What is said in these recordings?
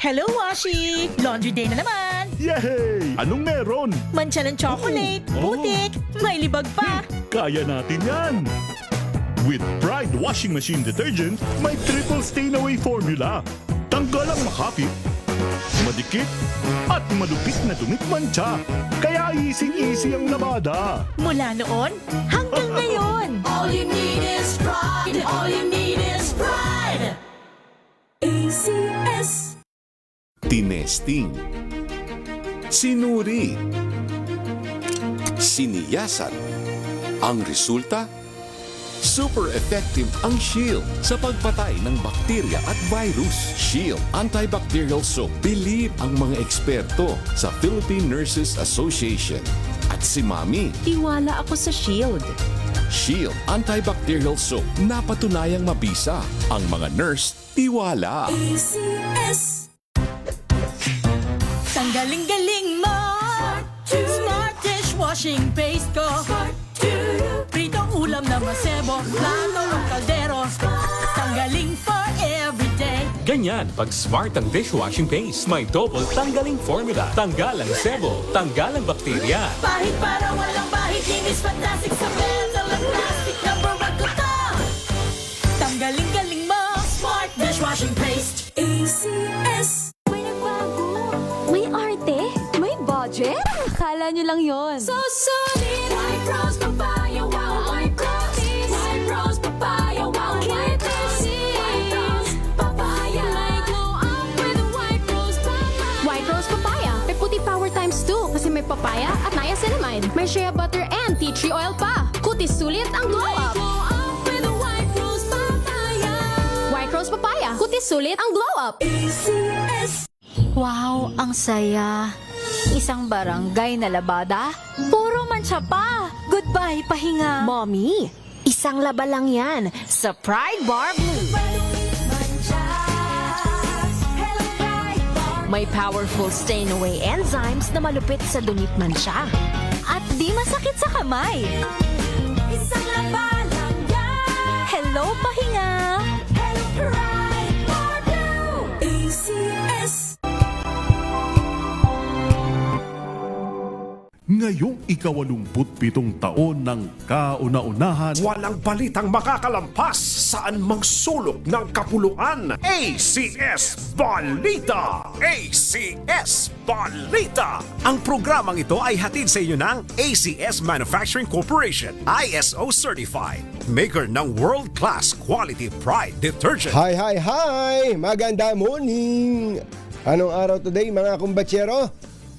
Hello, Washi! Laundry day na naman! Yay! Anong meron? Mancha ng chocolate, Oh. putik, may libag pa! Kaya natin yan! With Pride Washing Machine Detergent, may triple stain-away formula. Tanggal ang makapit, madikit, at malupit na dumit mancha. Kaya easy-easy ang labada. Mula noon hanggang ngayon! All you need is pride. All you need is pride. ACS. Tinesting, sinuri, siniyasan. Ang resulta? Super effective ang Shield sa pagpatay ng bakterya at virus. Shield Antibacterial Soap. Believe ang mga eksperto sa Philippine Nurses Association. At si Mami, Tiwala ako sa Shield. Shield Antibacterial Soap. Napatunayang mabisa. Ang mga nurse, tiwala. ACS. Tanggaling-galing mo! Smart dishwashing paste ko! Pritong ulam na masebo, plato o kaldero. Tanggaling for everyday. Ganyan pag smart ang dishwashing paste. May double tanggaling formula. Tanggal ang sebo, tanggal ang bakterya. Bahid para walang bahid. Linis fantastic sa metal at plastic. Number one ko to. Tanggaling-galing mo! Smart dishwashing paste. ACS. May nagbago. May arte. May budget. Akala nyo lang yon. So solid. White rose papaya. Wow, white rose. White rose papaya. Wow, white rose. White rose papaya. May glow up with a white rose papaya. White Rose Papaya. May puti power times 2 kasi may papaya at niacinamide. May shea butter and tea tree oil pa. Kutis sulit ang glow up. Glow up with a white rose papaya. White Rose Papaya. Kutis sulit ang glow up. ACS. Wow, ang saya. Isang barangay na labada. Puro mancha pa. Goodbye, pahinga. Mommy, isang laba lang yan sa Pride Bar Blue. May powerful stain-away enzymes na malupit sa dumit mancha. At di masakit sa kamay. Isang laba lang yan. Hello, pahinga. Hello, Pride Bar Blue. ACS. Ngayong ika-87 taon ng kauna-unahan, Walang balitang makakalampas saan mang sulok ng kapuluan. ACS Balita! ACS Balita! Ang programang ito ay hatid sa inyo ng ACS Manufacturing Corporation, ISO Certified, maker ng world-class quality Pride detergent. Hi, hi, hi! Maganda morning! Anong araw today mga kumbatsero?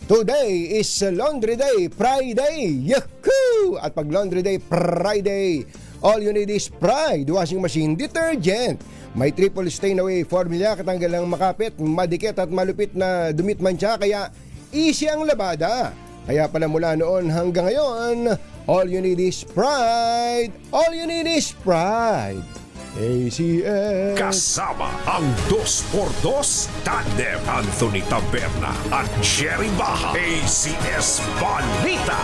Today is Laundry Day Friday! Yahoo! At pag Laundry Day Friday, all you need is Pride Washing Machine Detergent. May triple stain-away formula, katanggal ang makapit, madikit at malupit na dumit mancha, kaya easy ang labada. Kaya pala mula noon hanggang ngayon, all you need is Pride! All you need is Pride! ACS. Kasama ang 2x2 tandem Anthony Taberna at Jerry Baja. ACS Balita!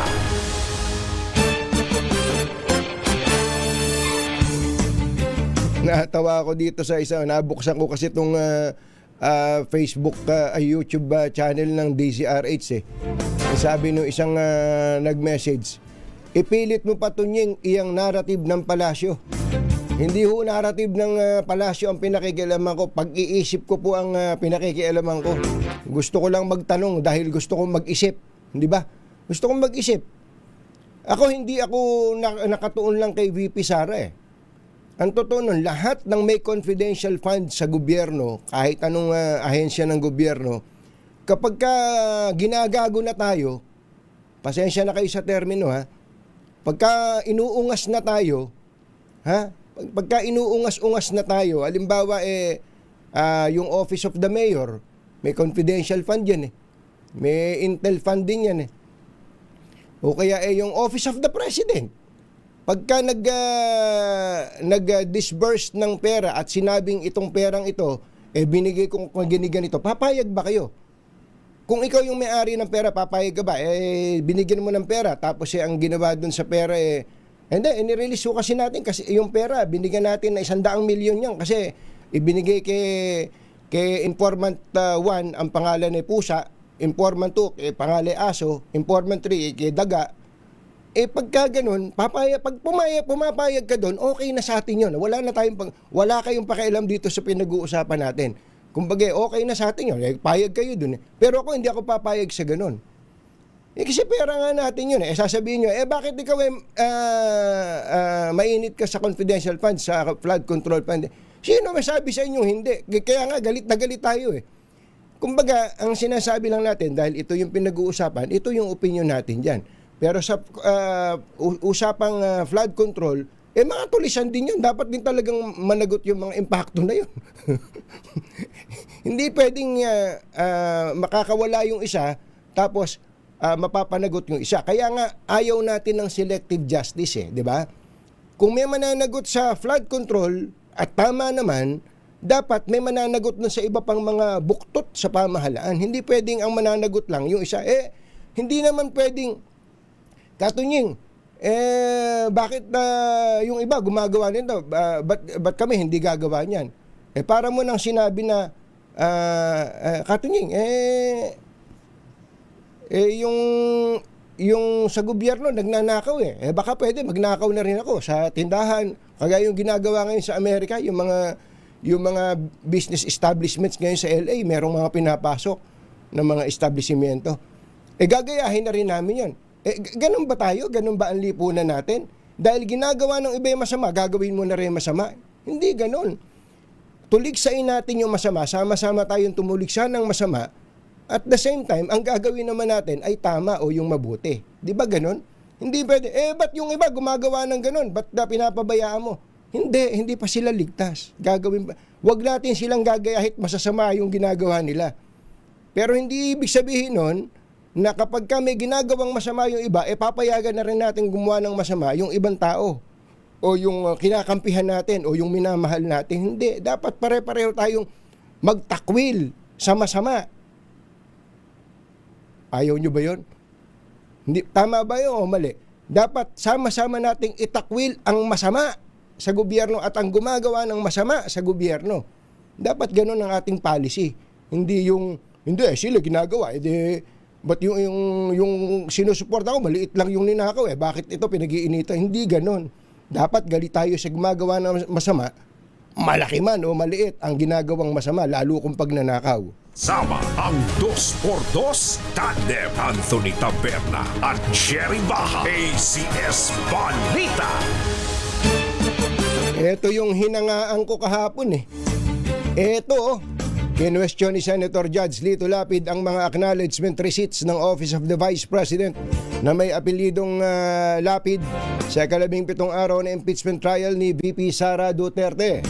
Natawa ako dito sa isa, nabuksan ko kasi itong Facebook, YouTube channel ng DZRH eh. Sabi nung isang nag-message, ipilit mo patunying iyang narrative ng palasyo. Hindi ho narrative ng palasyo ang pinakikialaman ko. Pag-iisip ko po ang pinakikialaman ko. Gusto ko lang magtanong dahil gusto kong mag-isip. Hindi ba? Gusto kong mag-isip. Hindi ako nakatuon lang kay VP Sara eh. Ang totoo nun, lahat ng may confidential fund sa gobyerno, kahit anong ahensya ng gobyerno, kapag ka ginagago na tayo, pasensya na kayo sa termino ha, pagka inuungas na tayo, ha, pagka inuungas-ungas na tayo, halimbawa yung Office of the Mayor, may confidential fund yan eh. May intel fund din yan eh. O kaya yung Office of the President, pagka nag-disburse ng pera at sinabing itong perang ito, binigay kong ganito, papayag ba kayo? Kung ikaw yung may-ari ng pera, papayag ka ba? Binigyan mo ng pera, tapos ang ginawa dun sa pera hindi, inirelease ko kasi natin kasi yung pera, binigyan natin na 100 milyon yan kasi ibinigay kay informant 1 ang pangalan ay pusa, informant 2 pangalan ay aso, informant 3 kay daga, pagka ganun, pag pumapayag ka doon, okay na sa atin yun. Wala kayong pakialam dito sa pinag-uusapan natin. Kumbaga, okay na sa atin yun. Payag kayo doon. Pero ako, hindi ako papayag sa ganun. Kasi pera nga natin yun. Sasabihin nyo, bakit ikaw mainit ka sa confidential fund, sa flood control fund? Sino masabi sa inyo hindi? Kaya nga, galit na galit tayo Kumbaga, ang sinasabi lang natin, dahil ito yung pinag-uusapan, ito yung opinion natin dyan. Pero sa usapang flood control, mga tulisan din yun. Dapat din talagang managot yung mga impacto na yun. Hindi pwedeng makakawala yung isa, tapos mapapanagot yung isa. Kaya nga, ayaw natin ng selective justice di ba? Kung may mananagot sa flood control, at tama naman, dapat may mananagot na sa iba pang mga buktot sa pamahalaan. Hindi pwedeng ang mananagot lang yung isa. Hindi naman pwedeng, Katunying, bakit yung iba gumagawa nito? Ba't kami hindi gagawa niyan? Para mo nang sinabi na, Katunying, yung sa gobyerno nagnanakaw baka pwede magnakaw na rin ako sa tindahan. Kagaya yung ginagawa ngayon sa Amerika, yung mga business establishments ngayon sa LA, merong mga pinapasok ng mga establishmento. Gagayahin na rin namin yan. Ganun ba tayo? Ganun ba ang lipunan natin? Dahil ginagawa ng iba yung masama, gagawin mo na rin masama? Hindi ganun. Tuligsain natin yung masama, sama-sama tayong tumuligsa ng masama, at the same time, ang gagawin naman natin ay tama o yung mabuti. Di ba ganun? Hindi pwede, ba't yung iba gumagawa ng ganun? Ba't pinapabayaan mo? Hindi pa sila ligtas. Wag natin silang gagayahit masasama yung ginagawa nila. Pero hindi ibig sabihin nun, na kapag may ginagawang masama yung iba, papayagan na rin natin gumawa ng masama yung ibang tao. O yung kinakampihan natin, o yung minamahal natin. Hindi. Dapat pare-pareho tayong magtakwil sa masama. Ayaw nyo ba yun? Hindi, tama ba yun o mali? Dapat sama-sama nating itakwil ang masama sa gobyerno at ang gumagawa ng masama sa gobyerno. Dapat ganun ang ating policy. Hindi sila ginagawa. Ba't yung sinusuporta ko, maliit lang yung ninakaw bakit ito pinag-iinitan? Hindi ganon. Dapat galit tayo sa gumagawa ng masama, malaki man o maliit ang ginagawang masama, lalo kung pag nanakaw. Sama ang 2x2 Tandem Anthony Taberna at Jerry Baja. ACS Balita. Ito yung hinangaan ko kahapon Ito kinwestiyon ni Senator Judge Lito Lapid ang mga acknowledgement receipts ng Office of the Vice President na may apelidong Lapid sa 17 araw na impeachment trial ni VP Sara Duterte.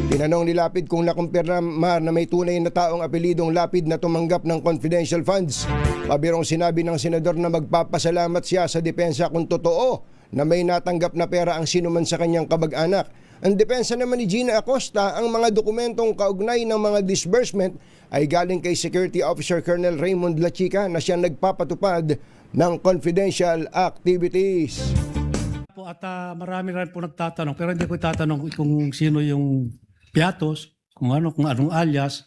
Tinanong ni Lapid kung nakumpirma na may tunay na taong apelidong Lapid na tumanggap ng confidential funds. Pabirong sinabi ng senador na magpapasalamat siya sa depensa kung totoo na may natanggap na pera ang sinuman sa kanyang kabag-anak. Ang depensa naman ni Gina Acosta, ang mga dokumentong kaugnay ng mga disbursement ay galing kay Security Officer Colonel Raymond Lachica na siya nagpapatupad ng confidential activities. At marami rin po nagtatanong, pero hindi ko tatanong kung sino yung piatos, kung anong alias.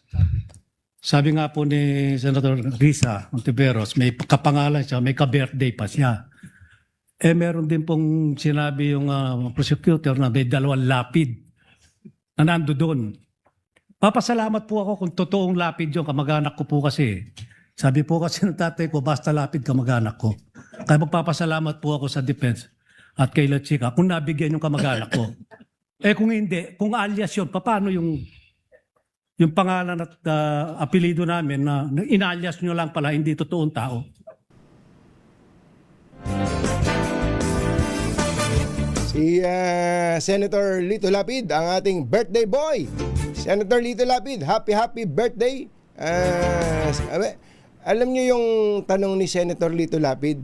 Sabi nga po ni Senator Risa Ontiveros, may kapangalan siya, may ka-birthday pa siya. Meron din pong sinabi yung prosecutor na may 2 lapid na nando doon. Papasalamat po ako kung totoong lapid yung kamag-anak ko po kasi. Sabi po kasi ng tatay ko, basta lapid kamag-anak ko. Kaya magpapasalamat po ako sa defense at kay La Chica kung nabigyan yung kamag-anak ko. Kung hindi, kung alias yun, paano yung pangalan at apelido namin na inalias nyo lang pala, hindi totoong tao? Si Senator Lito Lapid, ang ating birthday boy. Senator Lito Lapid, happy birthday. Alam niyo yung tanong ni Senator Lito Lapid?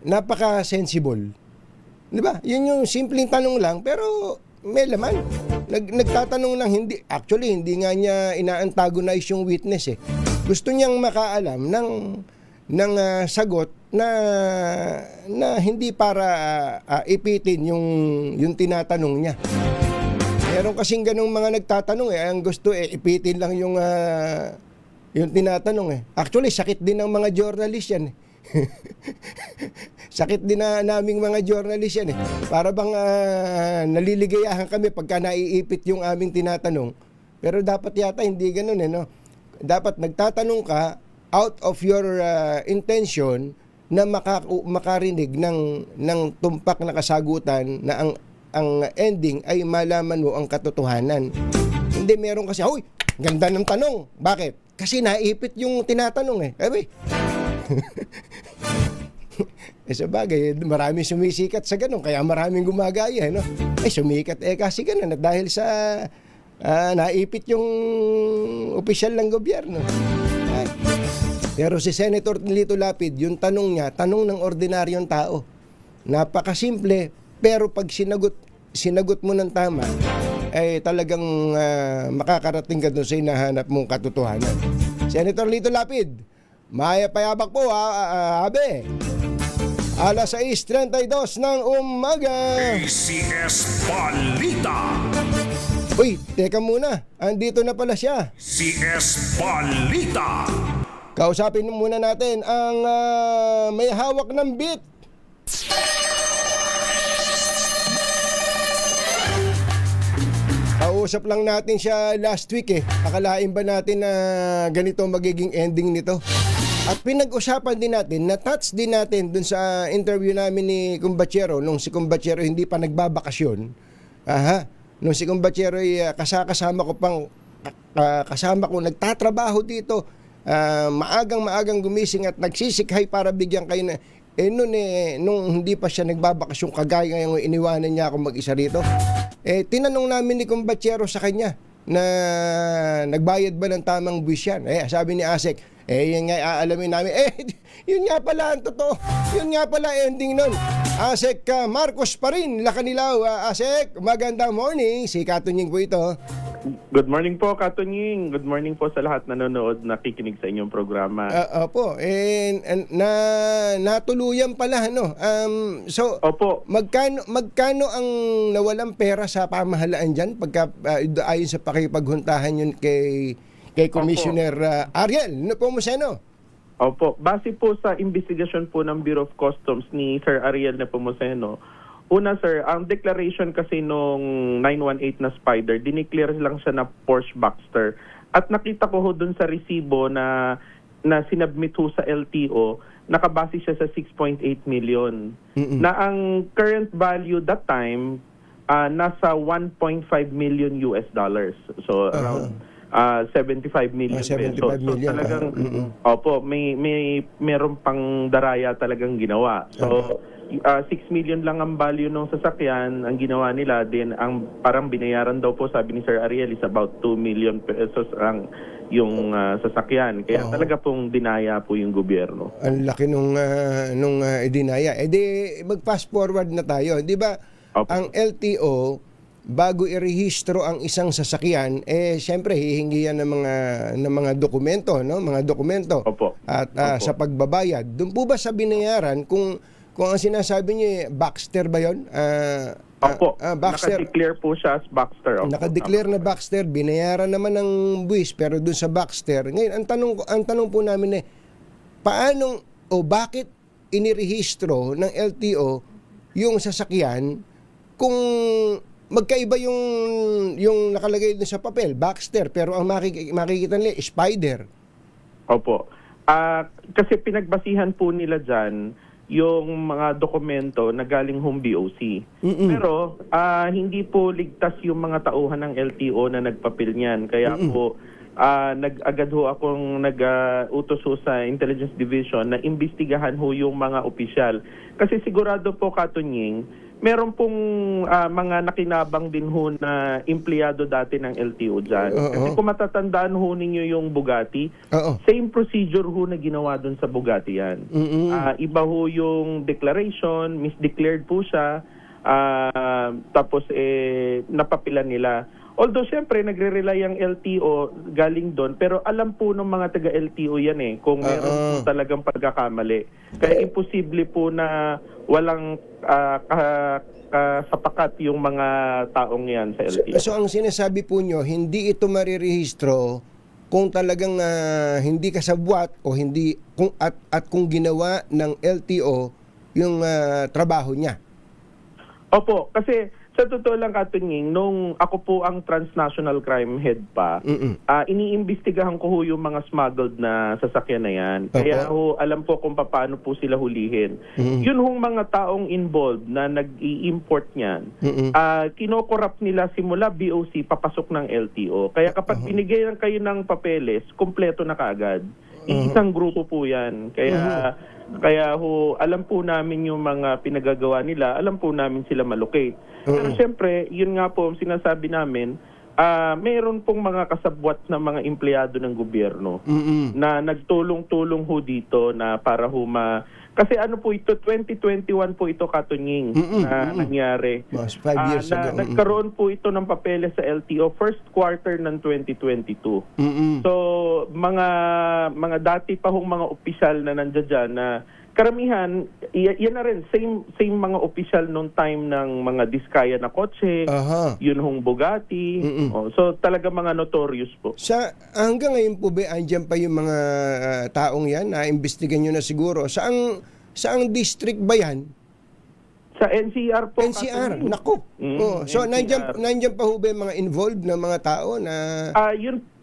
Napaka-sensible. Di ba? Yun yung simpleng tanong lang, pero may laman. Nagtatanong lang, hindi nga niya ina-antagonize yung witness Gusto niyang makaalam ng sagot na hindi para ipitin yung tinatanong niya. Meron kasing ganung mga nagtatanong ang gusto ipitin lang yung tinatanong Actually, sakit din ng mga journalist yan Sakit din na naming mga journalist yan Para bang naliligayahan kami pagka naiipit yung aming tinatanong. Pero dapat yata hindi ganun no? Dapat nagtatanong ka out of your intention na makarinig ng tumpak na kasagutan na ang ending ay malaman mo ang katotohanan. Hindi meron kasi, "Hoy, ganda ng tanong." Bakit? Kasi naipit yung tinatanong Sabi. Sa bagay, maraming sumisikat sa ganun, kaya maraming gumagaya, no? Sumikat kasi ganun at dahil sa naipit yung opisyal ng gobyerno. Pero si Senator Lito Lapid, yung tanong niya, tanong ng ordinaryong tao. Napakasimple, pero pag sinagot mo ng tama, ay talagang makakarating ka doon sa hinahanap mong katotohanan. Senator Lito Lapid, maya payabak po, abe. Alas 6:32 ng umaga. ACS Balita. Uy, teka muna. Andito na pala siya. CS Balita. Kausapin muna natin ang may hawak ng beat. Kausap lang natin siya last week Akalain ba natin na ganito magiging ending nito? At pinag-usapan din natin, na-touch din natin dun sa interview namin ni Kumbachero nung si Kumbachero hindi pa nagbabakasyon. Nung si Kumbachero ay kasama ko nagtatrabaho dito. Maagang gumising at nagsisikhay para bigyan kayo na nung hindi pa siya nagbabakasyon kagaya ngayong iniwanan niya ako mag-isa rito. Tinanong namin ni Kumbachero sa kanya na nagbayad ba ng tamang buwis yan. Sabi ni Asek, yun nga aalamin namin. Yun nga pala ang totoo. Yun nga pala ending nun. Asek Marcos pa rin, Lakanilaw. Asek, magandang morning. Si Katunying po ito. Good morning po, Katunying. Good morning po sa lahat nanonood, nakikinig sa inyong programa. Opo. Natuluyan pala, no? So, Opo. Magkano ang nawalang pera sa pamahalaan dyan pagka ayon sa pakipaghuntahan yun kay Commissioner Ariel Nepomuceno? Opo. Base po sa investigasyon po ng Bureau of Customs ni Sir Ariel Nepomuceno, una sir, ang declaration kasi nung 918 na Spider, dineclare lang siya na Porsche Boxster. At nakita ko dun sa resibo na sinubmit ho sa LTO, nakabase siya sa 6.8 million. Na ang current value that time, nasa 1.5 million US dollars. So around 75 million pesos. So talagang, opo, meron pang daraya talagang ginawa. So, 6 million lang ang value ng sasakyan, ang ginawa nila, din ang parang binayaran daw po, sabi ni Sir Ariel, is about 2 million pesos ang yung sasakyan. Kaya talaga pong dinaya po yung gobyerno. Ang laki nung dinaya. Mag-fast forward na tayo. Di ba, ang LTO, bago irehistro ang isang sasakyan, siyempre hihingi yan ng mga dokumento, no? Mga dokumento. Opo. At sa pagbabayad, doon po ba sa binayaran kung ang sinasabi niyo Boxster ba 'yon? Opo. Boxster. Naka-declare po siya as Boxster. Naka-declare na Boxster, binayaran naman ng buwis pero doon sa Boxster. Ngayon, ang tanong po namin paano o bakit inirehistro ng LTO yung sasakyan kung magkaiba yung nakalagay dun sa papel, Boxster, pero ang makikita nila Spider. Opo. Kasi pinagbasihan po nila dyan yung mga dokumento na galing home BOC. Pero hindi po ligtas yung mga tauhan ng LTO na nagpapil niyan. Kaya po nag-agad ho akong nag-utos ho sa Intelligence Division na imbestigahan ho yung mga opisyal. Kasi sigurado po, Katunying, meron pong mga nakinabang din ho na empleyado dati ng LTO dyan. Kasi kung matatandaan ho ninyo yung Bugatti, same procedure ho na ginawa dun sa Bugatti yan. Iba ho yung declaration, misdeclared po siya, tapos napapilan nila. Although syempre nagre-rely ang LTO galing doon, pero alam po ng mga taga-LTO yan kung meron po talagang pagkakamali. Kaya imposible po na walang kasapakat yung mga taong yan sa LTO. So ang sinasabi po nyo, hindi ito marirehistro kung talagang hindi kasabwat o hindi at kung ginawa ng LTO yung trabaho niya. Opo, kasi sa totoo lang, Katunying, nung ako po ang transnational crime head pa, iniimbestigahan ko ho yung mga smuggled na sasakyan na yan. Kaya ho, alam ko kung paano po sila hulihin. Yun hong mga taong involved na nag-i-import niyan, kinokorrupt nila simula BOC papasok ng LTO. Kaya kapag binigay lang kayo ng papeles, kumpleto na kaagad. Isang grupo po yan. Kaya ho, alam po namin yung mga pinagagawa nila, alam po namin sila malocate. Pero siyempre, yun nga po ang sinasabi namin, mayroon pong mga kasabwat na mga empleyado ng gobyerno na nagtulong-tulong ho dito na para kasi ano po ito, 2021 po ito, Katunying, na nangyari. 5 years ago. Nagkaroon po ito ng papeles sa LTO first quarter ng 2022. So, mga dati pa hong mga opisyal na nandiyan dyan na karamihan, yan na rin, same mga opisyal nung time ng mga diskaya na kotse, yun hong Bugatti. So, talaga mga notorious po. Hanggang ngayon po ba, andyan pa yung mga taong yan, na-imbestigan nyo na siguro. Saang district ba yan? Sa NCR po. NCR, naku. So, nandyan pa ho ba yung mga involved na mga tao na...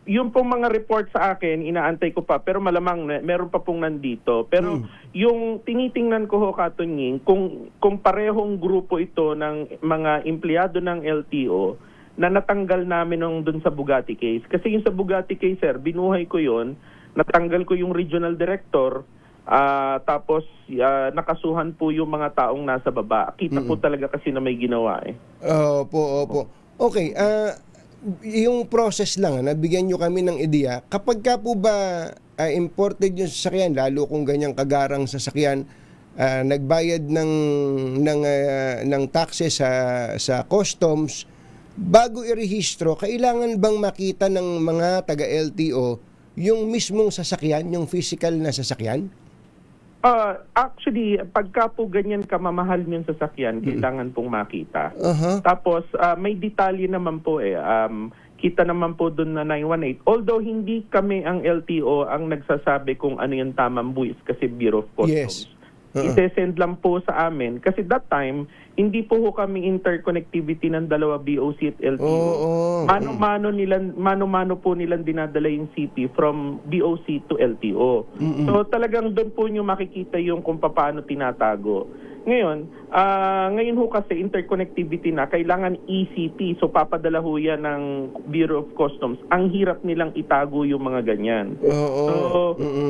Yung pong mga report sa akin, inaantay ko pa, pero malamang meron pa pong nandito. Pero yung tinitingnan ko ho, Katunying, kung parehong grupo ito ng mga empleyado ng LTO na natanggal namin nung dun sa Bugatti case. Kasi yung sa Bugatti case, sir, binuhay ko yon, natanggal ko yung regional director, tapos nakasuhan po yung mga taong nasa baba. Kita po talaga kasi na may ginawa Opo. Okay, yung process lang, nabigyan nyo kami ng ideya. Kapag ka po ba imported yung sasakyan, lalo kung ganyang kagarang sasakyan, nagbayad ng taxes sa customs, bago irehistro, kailangan bang makita ng mga taga-LTO yung mismong sasakyan, yung physical na sasakyan? Actually, pagka po ganyan kamamahal yung sasakyan, kailangan pong makita. Tapos, may detalye naman po kita naman po dun na 918. Although, hindi kami ang LTO ang nagsasabi kung ano yung tamang buwis kasi Bureau of Customs. Isesend lang po sa amin. Kasi that time, hindi po kami interconnectivity ng dalawa BOC at LTO. Mano-mano po nilang dinadala yung CP from BOC to LTO. So talagang doon po nyo makikita yung kung paano tinatago. Ngayon ho kasi interconnectivity na, kailangan ECP. So papadala ho yan ng Bureau of Customs. Ang hirap nilang itago yung mga ganyan.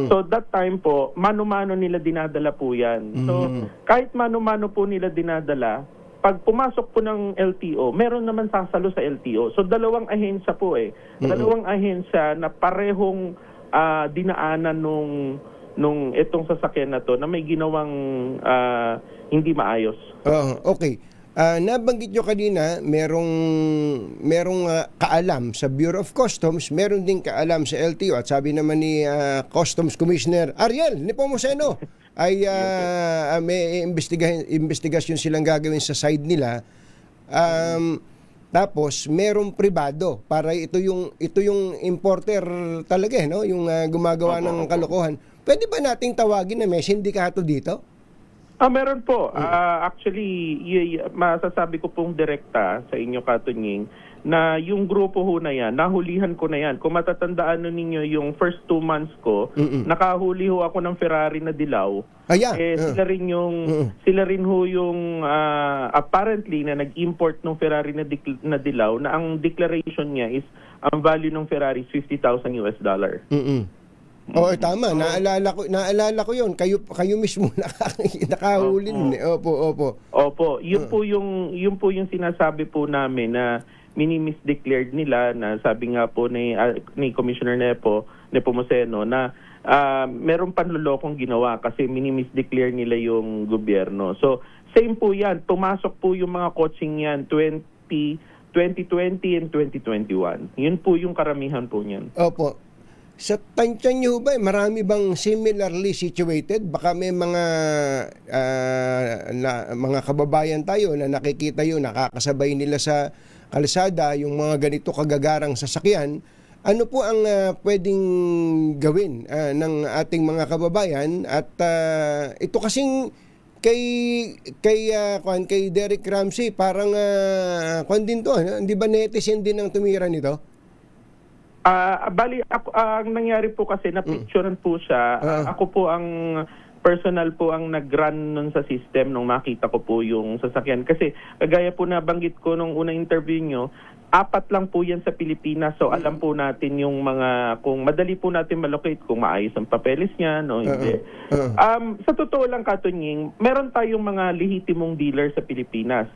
So that time po, mano-mano nila dinadala po yan. So kahit mano-mano po nila dinadala, pag pumasok po ng LTO, meron naman sasalo sa LTO. So dalawang ahensya po Dalawang ahensya na parehong dinaanan nung itong sasakyan na to na may ginawang hindi maayos. Okay. Nabanggit nyo kanina, merong kaalam sa Bureau of Customs, meron din kaalam sa LTO. At sabi naman ni Customs Commissioner Ariel Nepomuceno ay may investigasyon silang gagawin sa side nila. Tapos merong pribado para ito yung importer talaga no, yung gumagawa ng kalokohan. Pwede ba nating tawagin na may sindikato dito? Meron po. Actually, masasabi ko pong direkta sa inyo, Katunying, na yung grupo ho na yan, nahulihan ko na yan. Kung matatandaan ninyo yung first 2 months ko, nakahuli ho ako ng Ferrari na dilaw. Sila rin ho yung apparently na nag-import ng Ferrari na dilaw na ang declaration niya is ang value ng Ferrari is $50,000. Tama. Naalala ko 'yon. Kayo mismo nakahuli nun. Opo. Yun po yung sinasabi po namin na mini-misdeclared nila na sabi nga po ni Commissioner Nepomuceno na meron panlulokong ginawa kasi mini-misdeclare nila yung gobyerno. So, same po yan. Pumasok po yung mga coaching yan 20 2020 and 2021. Yun po yung karamihan po niyan. Opo. Sa tansya niyo ba, marami bang similarly situated? Baka may mga mga kababayan tayo na nakikita yun, nakakasabay nila sa kalsada, yung mga ganito kagagarang sasakyan. Ano po ang pwedeng gawin ng ating mga kababayan? At ito kasing kay Derek Ramsey, parang kwan din to, hindi ba netizen din ang tumira nito? Bali, ang nangyari po kasi, na-picturean po siya. Ako po ang personal po ang nag-run nun sa system nung makita ko po yung sasakyan. Kasi, kagaya po na banggit ko nung unang interview nyo, 4 lang po yan sa Pilipinas. So, alam po natin yung mga, kung madali po natin malocate, kung maayos ang papeles niya, no, hindi. Sa totoo lang, Katunying, meron tayong mga lehitimong dealer sa Pilipinas.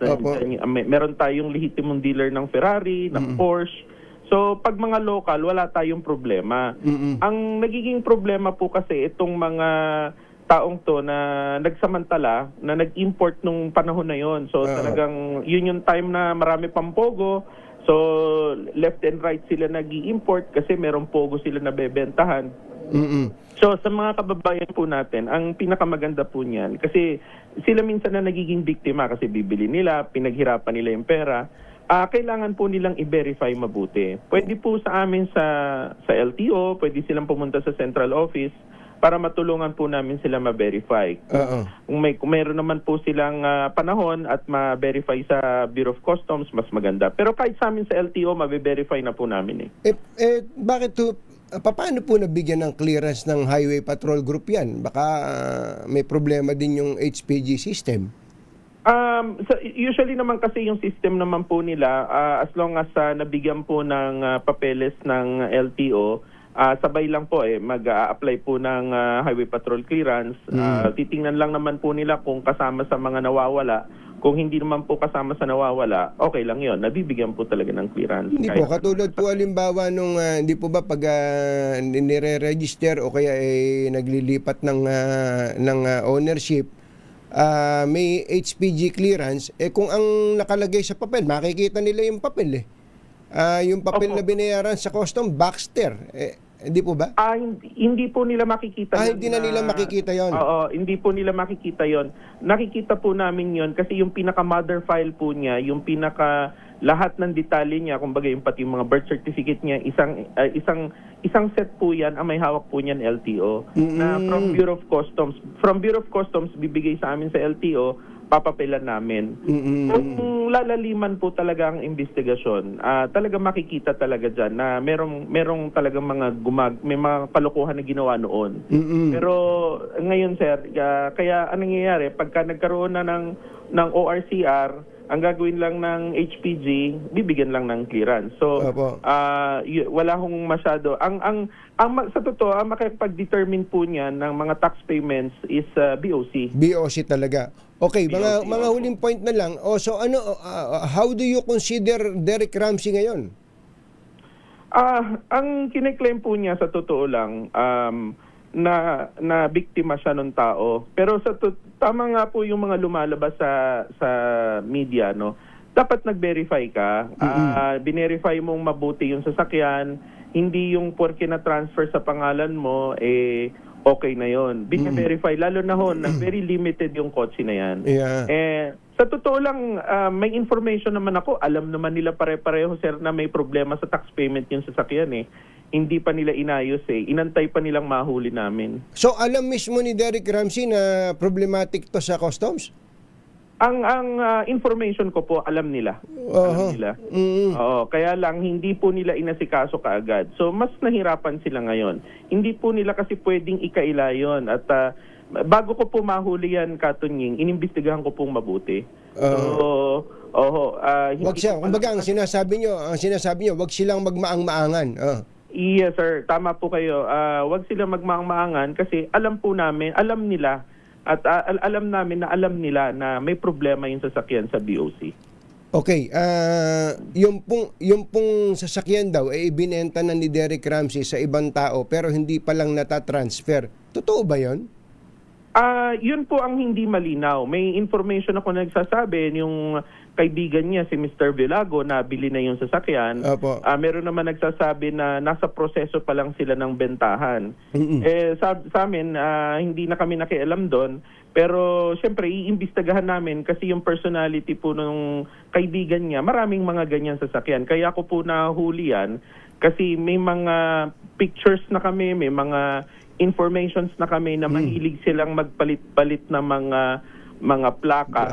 Meron tayong lehitimong dealer ng Ferrari, ng Porsche. So, pag mga local, wala tayong problema. Ang nagiging problema po kasi itong mga taong to na nagsamantala, na nag-import nung panahon na yon. So, talagang yun yung time na marami pang pogo. So, left and right sila nag-i-import kasi merong pogo sila nabebentahan. So, sa mga kababayan po natin, ang pinakamaganda po niyan, kasi sila minsan na nagiging biktima kasi bibili nila, pinaghirapan nila yung pera. Kailangan po nilang i-verify mabuti. Pwede po sa amin sa LTO, pwede silang pumunta sa central office para matulungan po namin sila ma-verify. Kung mayroon naman po silang panahon at ma-verify sa Bureau of Customs, mas maganda. Pero kahit sa amin sa LTO, ma-verify na po namin Bakit to? Paano po nabigyan ng clearance ng Highway Patrol Group yan? Baka may problema din yung HPG system. So usually naman kasi yung system naman po nila, as long as nabigyan po ng papeles ng LTO, sabay lang po mag-a-apply po ng Highway Patrol clearance. Titingnan lang naman po nila kung kasama sa mga nawawala. Kung hindi naman po kasama sa nawawala, okay lang yon, nabibigyan po talaga ng clearance. Hindi po, katulad po halimbawa nung, hindi po ba pag nire-register o kaya naglilipat ng ownership, may HPG clearance, kung ang nakalagay sa papel, makikita nila yung papel yung papel na binayaran sa custom, Baxter. Hindi po ba? Hindi po nila makikita. Hindi na nila makikita yon. Oo, hindi po nila makikita yon. Nakikita po namin yon kasi yung pinaka-mother file po niya, yung pinaka lahat ng detalye niya, kumbaga yung pati yung mga birth certificate niya, isang set po yan, ang may hawak po niyan LTO na from Bureau of Customs. From Bureau of Customs, bibigay sa amin sa LTO, papapilan namin. Kung lalaliman po talaga ang investigasyon, talaga makikita talaga dyan na merong talagang may mga kalokohan na ginawa noon. Pero ngayon, sir, kaya anong nangyayari, pagka nagkaroon na ng ORCR, ang gagawin lang ng HPG, bibigyan lang ng clearance. So, wala hong masyado. Sa totoo, ang makipag-determine po niyan ng mga tax payments is BOC. BOC talaga. Okay, BOC, mga huling point na lang. So how do you consider Derek Ramsey ngayon? Ang kine-claim po niya sa totoo lang, na biktima siya ng tao. Pero tama nga po yung mga lumalabas sa media, no. Dapat nag-verify ka. Binerify mong mabuti yung sasakyan, hindi yung porke na transfer sa pangalan mo okay na yon. Bine-verify lalo na very limited yung kotse na yan. Sa totoo lang, may information naman ako. Alam naman nila pare-pareho, sir, na may problema sa tax payment yung sasakyan Hindi pa nila inayos Inantay pa nilang mahuli namin. So alam mismo ni Derek Ramsey na problematic to sa customs? Ang information ko po, alam nila. Alam nila. Kaya lang hindi po nila inasikaso kaagad. So mas nahirapan sila ngayon. Hindi po nila kasi pwedeng ikaila yun. At bago ko po mahuli yan, Katunying, inimbestigahan ko pong mabuti. Wag siya. Kumbaga, ang sinasabi nyo, wag silang magmaang-maangan. Yes, sir. Tama po kayo. Wag silang magmaang-maangan kasi alam nila at alam namin na alam nila na may problema yung sasakyan sa BOC. Okay. Yung pong sasakyan daw ibinenta na ni Derek Ramsey sa ibang tao pero hindi pa lang natatransfer. Totoo ba yun? Yun po ang hindi malinaw. May information ako na nagsasabi yung kaibigan niya si Mr. Villago na bili na yung sasakyan. Opo. Meron naman nagsasabi na nasa proseso pa lang sila ng bentahan. Sa amin, hindi na kami nakialam doon. Pero siyempre, iimbestagahan namin kasi yung personality po nung kaibigan niya, maraming mga ganyan sasakyan. Kaya ako po nahuli yan kasi may mga pictures na kami, may mga informations na kami na mahilig silang magpalit-palit na mga plaka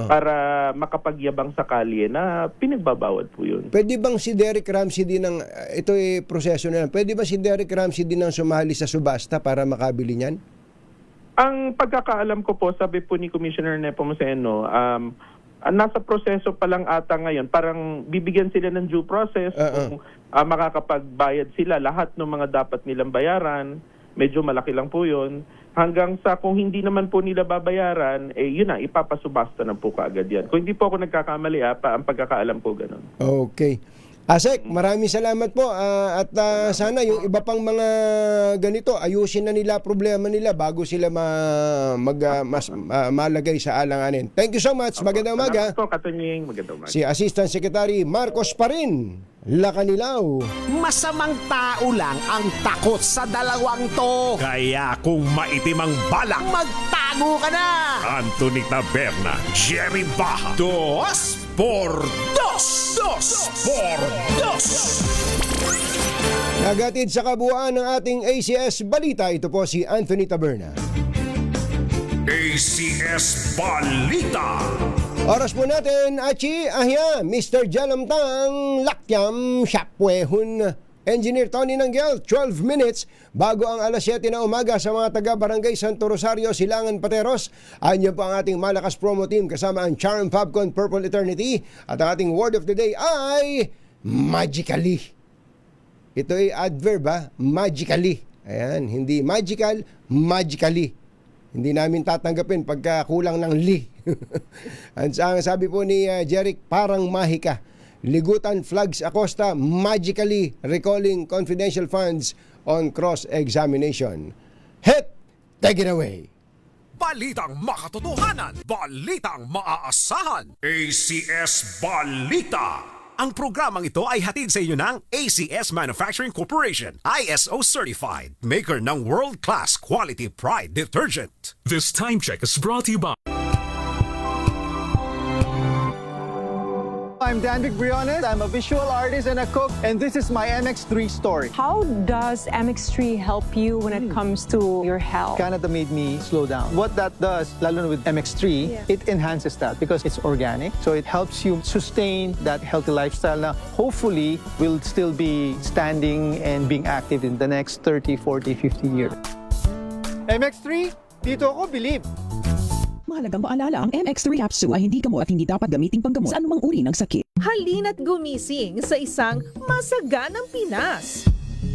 para makapagyabang sa kalye na pinagbabawal po yun. Pwede bang si Derek Ramsey din ng, ito proseso na yan, pwede ba si Derek Ramsey din ang sumali sa subasta para makabili niyan? Ang pagkakaalam ko po, sabi po ni Commissioner Nepomuceno, nasa proseso pa lang ata ngayon. Parang bibigyan sila ng due process kung makakapagbayad sila lahat ng mga dapat nilang bayaran. Medyo malaki lang po yun. Hanggang sa kung hindi naman po nila babayaran, yun na, ipapasubasta na po kaagad yan. Kung hindi po ako nagkakamali, ang pagkakaalam ko ganun. Okay. Asek, maraming salamat po at sana yung iba pang mga ganito ayusin na nila problema nila bago sila malagay sa alanganin. Thank you so much. Magandang umaga. Salamat po, Katunying. Magandang umaga. Si Assistant Secretary Marcos pa rin, Lacanilaw. Masamang tao lang ang takot sa dalawang to. Kaya kung maitim ang balak, magtago ka na. Anthony Taberna, Jerry Baja. 2 por 2. 2 por 2. Nagatid sa kabuuan ng ating ACS Balita, ito po si Anthony Taberna. ACS Balita. Oras po natin, Achi, Ahya, Mr. Jalamtang, Lakyam, Shapwehun, Engineer Tony Nanggel, 12 minutes bago ang alas 7 na umaga sa mga taga-Barangay Santo Rosario, Silangan, Pateros. Andiyan po ang ating malakas promo team kasama ang Charm Fabcon Purple Eternity at ang ating word of the day ay magically. Ito ay adverb magically. Ayan, hindi magical, magically. Hindi namin tatanggapin pagka kulang ng li. Ang sabi po ni Jeric, parang mahika. Ligutan Flags Acosta magically recalling confidential funds on cross-examination. Het, take it away. Balitang makatotohanan, balitang maaasahan. ACS Balita. Ang programang ito ay hatid sa inyo ng ACS Manufacturing Corporation, ISO certified, maker ng world-class quality Pride detergent. This time check is brought to you by I'm Danvic Briones. I'm a visual artist and a cook, and this is my MX3 story. How does MX3 help you when it comes to your health? Canada made me slow down. What that does, lalo na with MX3, it enhances that because it's organic. So it helps you sustain that healthy lifestyle na hopefully will still be standing and being active in the next 30, 40, 50 years. MX3, dito ako believe. Mahalagang paalala, ang MX3 capsule ay hindi gamot at hindi dapat gamitin panggamot sa anumang uri ng sakit. Halina't gumising sa isang masaganang Pinas,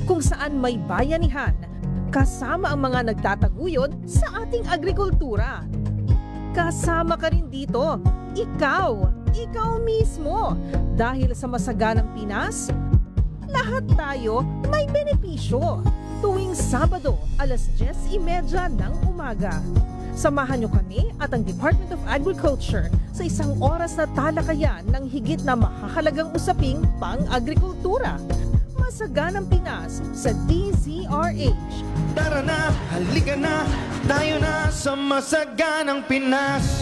kung saan may bayanihan, kasama ang mga nagtataguyod sa ating agrikultura. Kasama ka rin dito, ikaw mismo. Dahil sa masaganang Pinas, lahat tayo may benepisyo. Tuwing Sabado, alas 10:30 ng umaga. Samahan niyo kami at ang Department of Agriculture sa isang oras na talakayan ng higit na mahahalagang usaping pang-agrikultura. Masaganang Pinas sa DZRH. Tara na, halika na, tayo na sa Masaganang Pinas.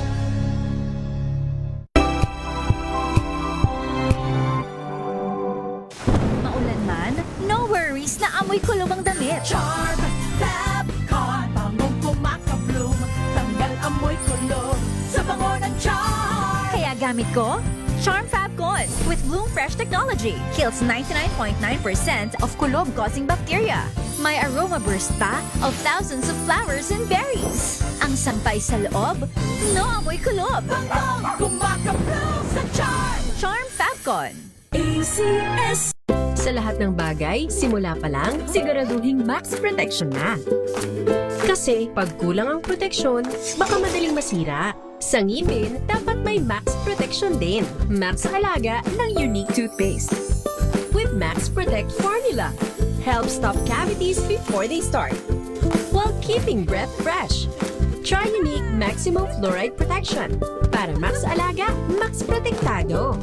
Maulan man, no worries na amoy kulog ang damit. Charm Fabcon, bangong kumakabloom, tanggal amoy kulog sa bango ng Charm. Kaya gamit ko, Charm Fabcon with Bloom Fresh technology. Kills 99.9% of kulob-causing bacteria. May aroma burst pa of thousands of flowers and berries. Ang sampay sa loob, no amoy kulob. Bangong kumakabloom sa Charm. Charm Fabcon. ACS. Sa lahat ng bagay, simula pa lang, siguraduhing max protection na. Kasi pag kulang ang proteksyon, baka madaling masira. Sa ngipin, dapat may max protection din. Max halaga ng unique toothpaste. With Max Protect Formula, help stop cavities before they start, while keeping breath fresh. Tri-Unique Maximum Fluoride Protection. Para max alaga, max protektado.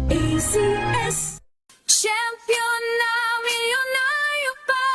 ACS Champion na milyonaryo pa.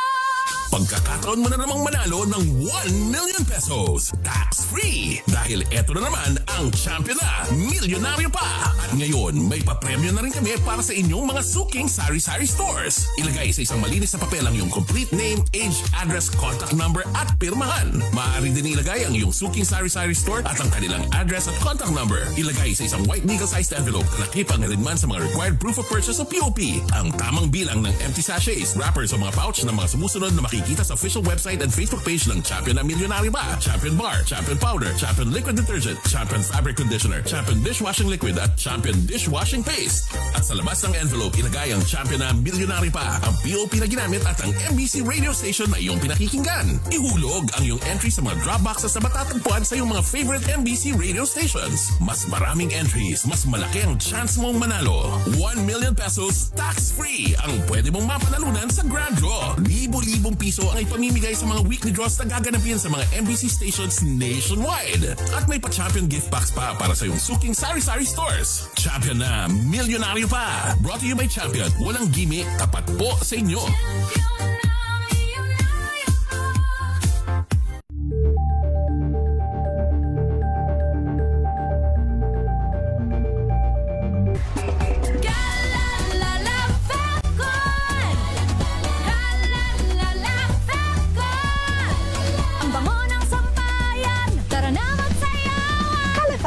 Pagkakataon mo na namang manalo ng 1 million pesos tax-free dahil eto na naman ang champion na milyonaryo pa. At ngayon may papremyo na rin kami para sa inyong mga suking sari-sari stores. Ilagay sa isang malinis na papel ang iyong complete name, age, address, contact number at pirmahan. Maaari din ilagay ang iyong suking sari-sari store at ang kanilang address at contact number. Ilagay sa isang white legal-sized envelope. Kalakip ang man sa mga required proof of purchase o POP. Ang tamang bilang ng empty sachets, wrappers o mga pouch ng mga sumusunod na makikita sa official website and Facebook page ng Champion na Milyonaryo Pa, Champion Bar, Champion Powder, Champion Liquid Detergent, Champion Fabric Conditioner, Champion Dishwashing Liquid at Champion Dishwashing Paste. At sa labas ng envelope, ilagay ang Champion na Milyonaryo Pa, ang POP na ginamit at ang MBC radio station na iyong pinakikinggan. Ihulog ang iyong entry sa mga drop boxes na matatagpuan sa iyong mga favorite MBC radio stations. Mas maraming entries, mas malaki ang chance mong manalo. 1 million pesos tax-free ang pwede mong mapanalunan sa Grand Draw. Libo-libong piso ang ipamimigay sa mga weekly draws na gaganapin sa mga MBC stations nationwide. At may pa-champion gift box pa para sa iyong suking sari-sari stores. Champion na Milyonaryo Pa. Brought to you by Champion. Walang gimmick, tapat po sa inyo.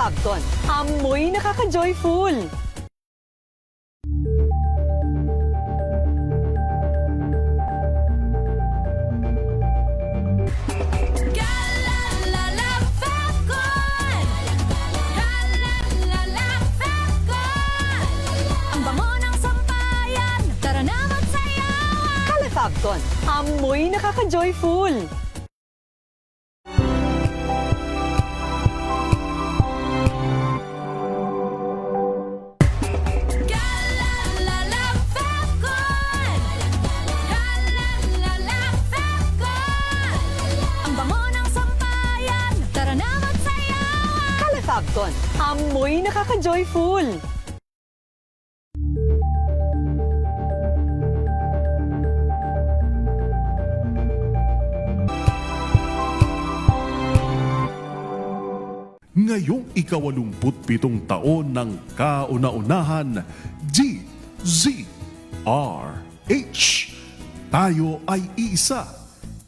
Fabcon, amoy nakaka-joyful. Ang bango ng sampayan, tara na magsayawan. Fabcon, amoy nakaka-joyful. Fabcon, amoy nakaka-joyful. Ngayong ika-87 taon ng kauna-unahan, DZRH. Tayo ay iisa.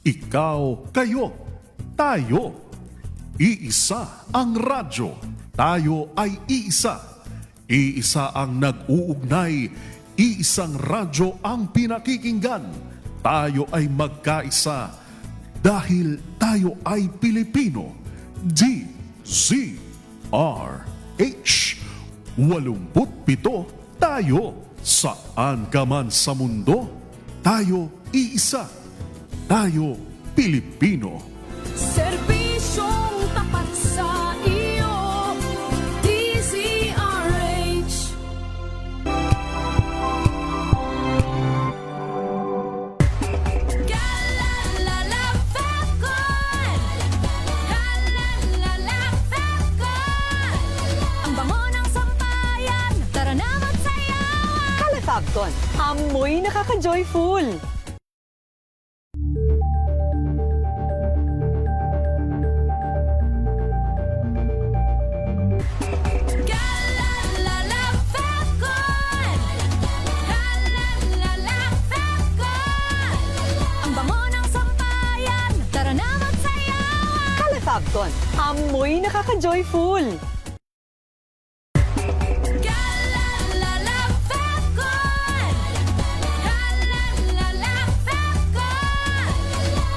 Ikaw, kayo, tayo. Iisa ang radyo. Tayo ay iisa. Iisa ang nag-uugnay. Iisang radyo ang pinakikinggan. Tayo ay magkaisa. Dahil tayo ay Pilipino. DZRH. 87 tayo. Saan ka man sa mundo, tayo iisa. Tayo Pilipino. Serbisyong tapat sa iyo, DZRH. Galalala Fabcon, galalala Fabcon. Ang bango ng sampayan, tara na magsayawan. Fabcon, amoy nakaka-joyful. Fabcon, amoy nakaka-joyful. Galalala Fabcon, galalala Fabcon.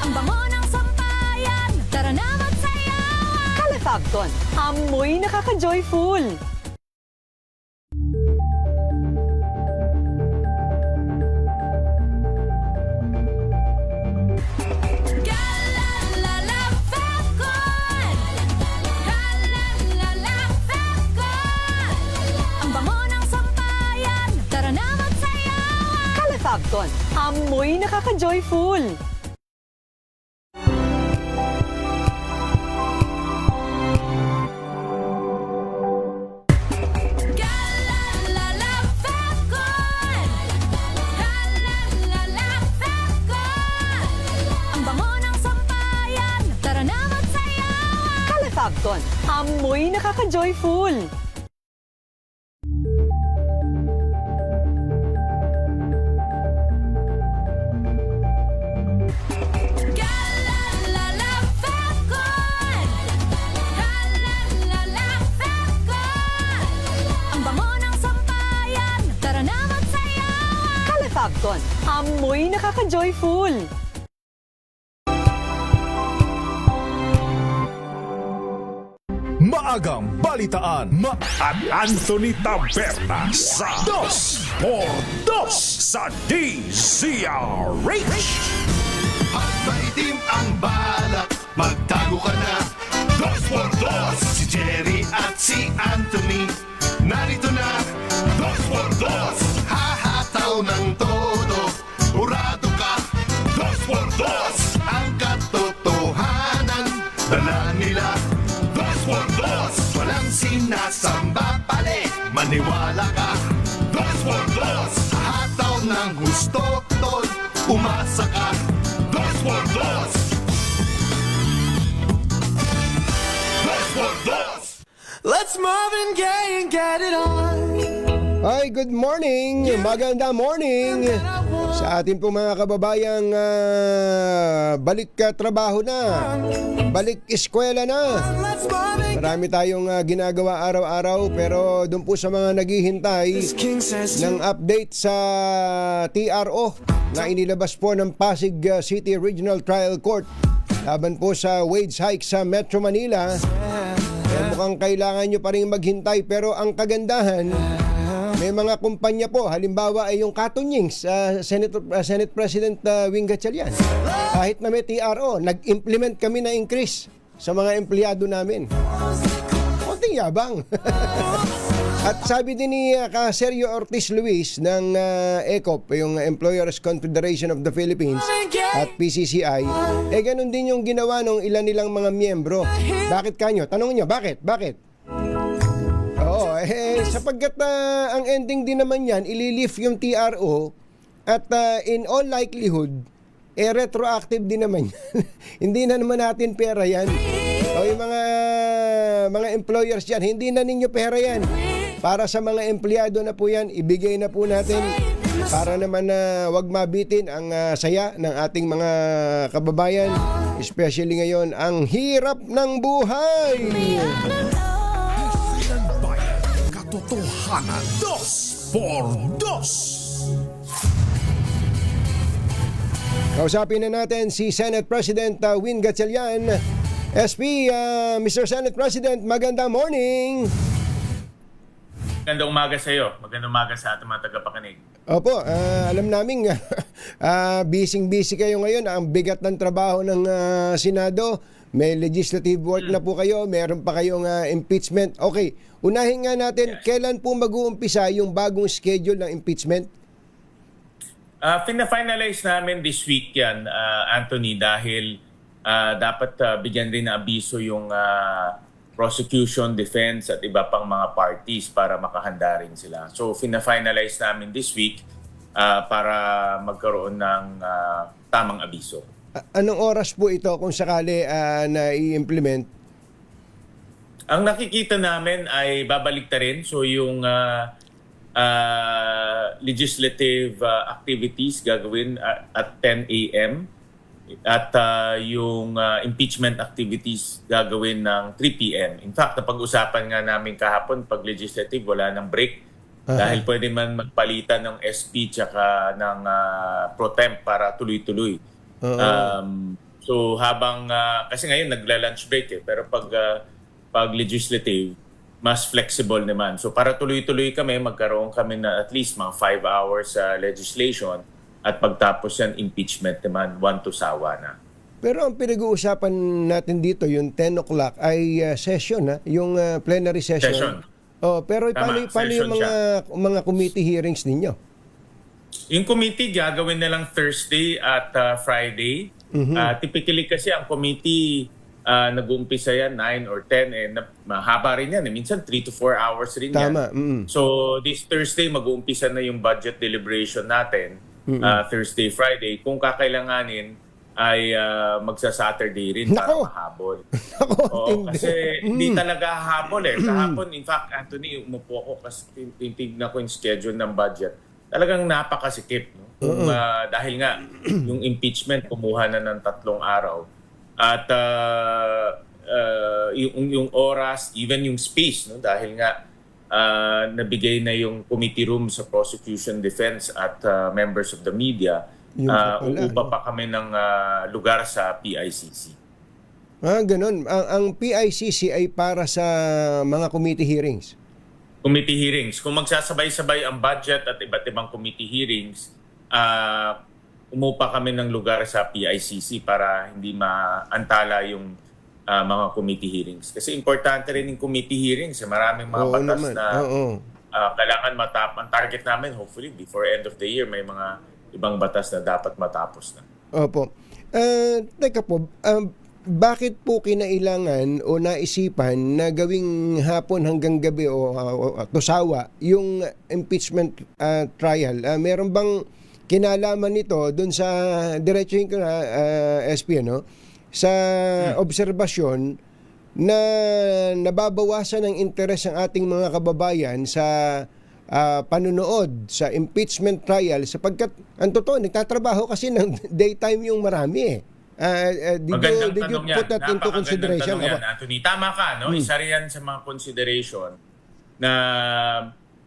Ang bango ng sampayan, tara na magsayawan. Fabcon, amoy nakaka-joyful. Fabcon, amoy nakaka-joyful. Calefacton. Amoy nakaka-joyful. Ang bango ng sampayan, tara na magsayawan. Calefacton. Amoy nakaka-joyful. Maagang balitaan at Anthony Taberna sa 2x2 sa DZRH. At maitim ang balak, magtago ka na. 2x2 si Jerry at si Anthony. Narito na, 2x2 hahataw ng todo. Urado ka, 2x2 ang katotohanan. Dala nila, 2x2 walang sinasamba pali. Maniwala ka, 2x2 hataw ng gusto, tol. Umasa ka, 2x2 Let's Marvin Gaye and get it on. Hi, good morning. Magandang morning sa ating po mga kababayang balik trabaho na, balik eskwela na. Marami tayong ginagawa araw-araw, pero doon po sa mga naghihintay ng update sa TRO na inilabas po ng Pasig City Regional Trial Court laban po sa wage hike sa Metro Manila. Mukhang kailangan nyo pa rin maghintay, pero ang kagandahan, may mga kumpanya po, halimbawa ay yung Katunyings, Senate President Wing Gatchalian. Kahit na may TRO, nag-implement kami na increase sa mga empleyado namin. Konting yabang. At sabi din ni Sergio Ortiz Luis ng ECOP, yung Employers Confederation of the Philippines at PCCI, ganun din yung ginawa ng ilan nilang mga miyembro. Bakit kanyo? Tanongin nyo, bakit? Bakit? Oo, sapagkat ang ending din naman yan, ililift yung TRO at in all likelihood, retroactive din naman yan. Hindi na naman natin pera yan. O yung mga employers yan, hindi na ninyo pera yan. Para sa mga empleyado na po yan, ibigay na po natin para naman na wag mabitin ang saya ng ating mga kababayan, especially ngayon, ang hirap ng buhay. Katotohanan 2x2. Kausapin na natin si Senate President Wing Gatchalian. SP, Mr. Senate President, magandang morning. Magandang umaga sa iyo. Magandang umaga sa ating mga tagapakinig. Opo, alam namin busy kayo ngayon. Ang bigat ng trabaho ng Senado. May legislative work na po kayo. Meron pa kayong impeachment. Okay, unahin nga natin, kailan po mag-uumpisa yung bagong schedule ng impeachment? Fina-finalize namin this week yan, Anthony, dahil dapat bigyan rin na abiso yung prosecution, defense at iba pang mga parties para makahanda rin sila. So, fina-finalize namin this week para magkaroon ng tamang abiso. Anong oras po ito kung sakali na i-implement? Ang nakikita namin ay babalik na rin. So, yung legislative activities gagawin at 10 a.m. At yung impeachment activities gagawin ng 3 p.m. In fact, napag-usapan nga namin kahapon, pag legislative, wala ng break. Dahil pwede man magpalitan ng SP tsaka ng pro temp para tuloy-tuloy. So habang, kasi ngayon nagla-lunch break pero pag legislative, mas flexible naman. So para tuloy-tuloy kami, magkaroon kami na at least mga 5 hours legislation. At pagtapos yan, impeachment naman, 1 to sawa na. Pero ang pinag-uusapan natin dito, yung 10 o'clock ay session, yung plenary session. Pero paano yung mga committee hearings ninyo? Yung committee, gagawin na lang Thursday at Friday. Typically kasi ang committee, nag-uumpisa yan 9 or 10, mahaba rin yan. Minsan 3 to 4 hours rin yan. So this Thursday, mag-uumpisa na yung budget deliberation natin. Thursday, Friday. Kung kakailanganin, ay magsa-Saturday rin para mahabol. Kasi hindi talaga hahabol eh. Kahapon, in fact, Anthony, umupo ako kasi titignan ko yung schedule ng budget. Talagang napakasikip. No? Kung, dahil nga, yung impeachment kumuha na ng 3 araw. At yung oras, even yung space, no? Dahil nga, nabigay na yung committee room sa prosecution, defense at members of the media. Uupa pa kami ng lugar sa PICC. Ganun. Ang PICC ay para sa mga committee hearings? Committee hearings. Kung magsasabay-sabay ang budget at iba't ibang committee hearings, umupa kami ng lugar sa PICC para hindi maantala yung mga committee hearings. Kasi importante rin yung committee hearings. Maraming mga batas na kailangan matapos. Ang target namin, hopefully, before end of the year, may mga ibang batas na dapat matapos na. Opo. Teka po, bakit po kinailangan o naisipan na gawing hapon hanggang gabi o tusawa yung impeachment trial? Meron bang kinalaman nito doon sa diretsuhin ko na SP, no? Sa obserbasyon na nababawasan ng interes ng ating mga kababayan sa panunood sa impeachment trial sapagkat ang totoo, nagtatrabaho kasi ng daytime yung marami did you put that into consideration? Anthony, tama ka, no? Isa rin yan sa mga consideration na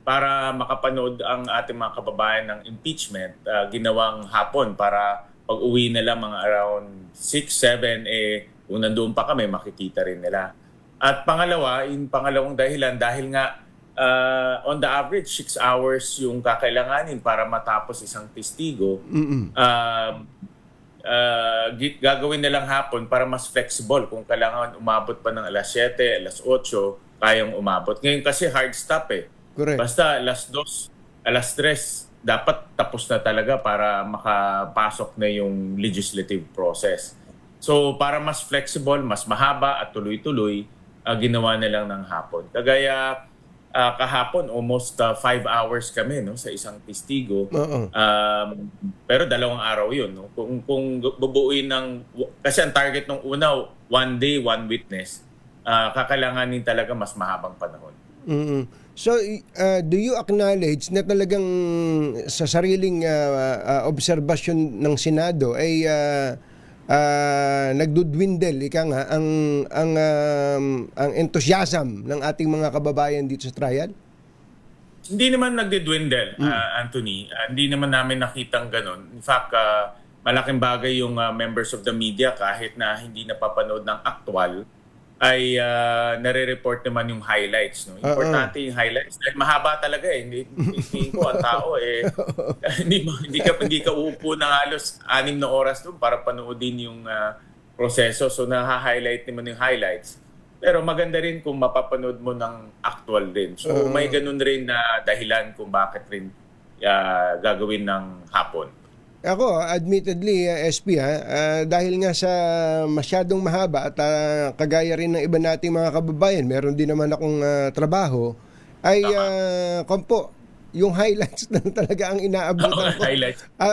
para makapanood ang ating mga kababayan ng impeachment, ginawang hapon para pag uwi nila mga around 6, 7, kung nandoon pa kami, makikita rin nila. At pangalawa, yung pangalawang dahilan, dahil nga on the average, 6 hours yung kakailanganin para matapos isang testigo. Gagawin nilang hapon para mas flexible. Kung kailangan umabot pa ng alas 7, alas 8, kayang umabot. Ngayon kasi hard stop eh. Correct. Basta alas 2, alas 3, dapat tapos na talaga para makapasok na yung legislative process. So para mas flexible, mas mahaba at tuloy-tuloy, ginawa nilang ng hapon. Kagaya kahapon, almost 5 hours kami, no, sa isang testigo. Pero 2 araw yun. No? Kung bubuuin ng... Kasi ang target ng una, 1 day, 1 witness, kakailanganin talaga mas mahabang panahon. So, do you acknowledge na talagang sa sariling obserbasyon ng Senado ay nagdudwindle ang enthusiasm ng ating mga kababayan dito sa trial? Hindi naman nagdidwindle, Anthony. Hindi naman namin nakitang ganun. In fact, malaking bagay yung members of the media kahit na hindi napapanood ng aktual ay nare-report naman yung highlights. No? Importante yung highlights. Dahil mahaba talaga eh. Hindi ko ang tao eh. hindi ka uupo ng halos 6 na oras doon para panoodin yung proseso. So naha-highlight naman yung highlights. Pero maganda rin kung mapapanood mo ng actual din. So may ganun rin na dahilan kung bakit rin gagawin ng hapon. Ako, admittedly, SP, dahil nga sa masyadong mahaba at kagaya rin ng iba nating mga kababayan, meron din naman akong trabaho, ay yung highlights na talaga ang inaabutan ko.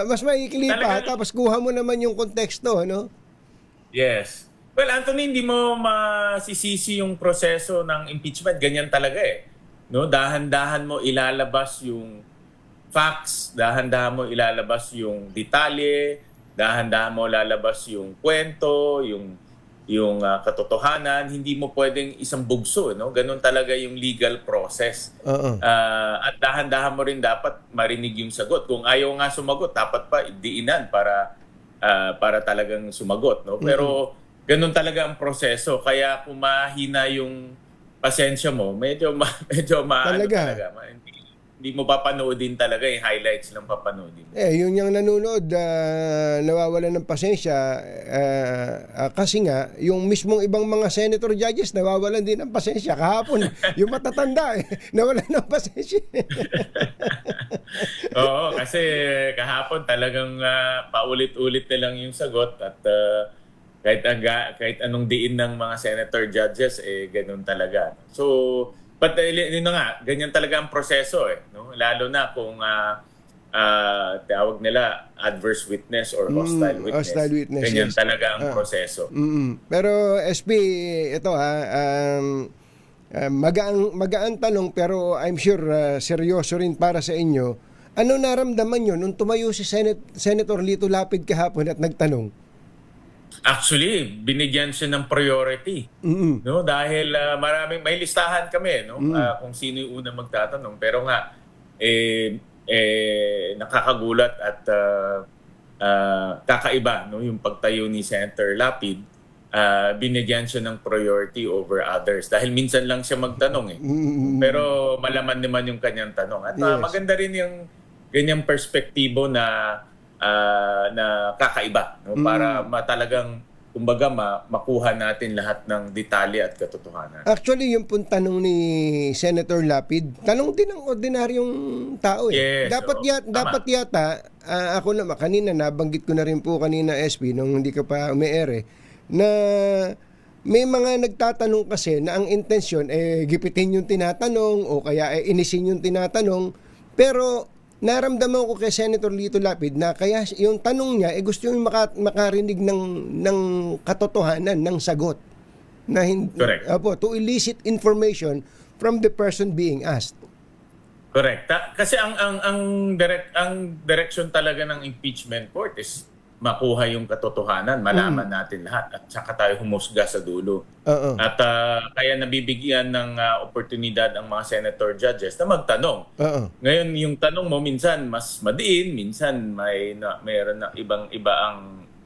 Mas maikli pa, tapos kuha mo naman yung konteksto, ano? Yes. Well, Anthony, hindi mo masisisi yung proseso ng impeachment. Ganyan talaga eh. No? Dahan-dahan mo ilalabas yung facts, dahan-dahan mo ilalabas yung detalye, dahan-dahan mo lalabas yung kwento, yung katotohanan. Hindi mo pwedeng isang bugso, no? Ganun talaga yung legal process. At dahan-dahan mo rin dapat marinig yung sagot. Kung ayaw nga sumagot, dapat pa diinan para talagang sumagot, no? Pero ganun talaga ang proseso. Kaya kung mahina yung pasensya mo, medyo talaga. Hindi mo papanoodin talaga yung highlights lang papanoodin. Yun yung nanonood, nawawalan ng pasensya kasi nga, yung mismong ibang mga senator judges nawawalan din ng pasensya. Kahapon, yung matatanda nawalan ng pasensya. Oo, kasi kahapon talagang paulit-ulit na lang yung sagot at kahit anong diin ng mga senator judges, ganun talaga. So, but yun na nga, ganyan talaga ang proseso no? Lalo na kung tawag nila adverse witness or hostile witness. Hostile witness, Ganyan yes. talaga ang proseso. Pero SP, ito magaan tanong pero I'm sure seryoso rin para sa inyo. Ano naramdaman nyo nung tumayo si Senator Lito Lapid kahapon at nagtanong? Actually, binigyan siya ng priority. No, dahil may listahan kami, no, kung sino yung unang magtatanong. Pero nga nakakagulat at kakaiba, no, yung pagtayo ni Senator Lapid. Binigyan siya ng priority over others dahil minsan lang siya magtanong pero malaman naman yung kanyang tanong at maganda rin yung ganyang perspektibo na kakaiba, no? Para talagang kumbaga makuha natin lahat ng detalye at katotohanan. Actually, yung pong tanong ni Senator Lapid, tanong din ng ordinaryong tao Yes, dapat yata ako naman kanina nabanggit ko na rin po kanina SP nung hindi ka pa umiere na may mga nagtatanong kasi na ang intensyon gipitin yung tinatanong o kaya inisin yung tinatanong, pero naramdaman ko kay Senator Lito Lapid na kaya yung tanong niya gusto yung makarinig ng katotohanan ng sagot na to elicit information from the person being asked. Correct. Kasi ang direction talaga ng impeachment court is makuha yung katotohanan, malaman natin lahat at saka tayo humusga sa dulo. At kaya nabibigyan ng oportunidad ang mga senator judges na magtanong. Ngayon, yung tanong mo minsan mas madiin, minsan mayroon na ibang-iba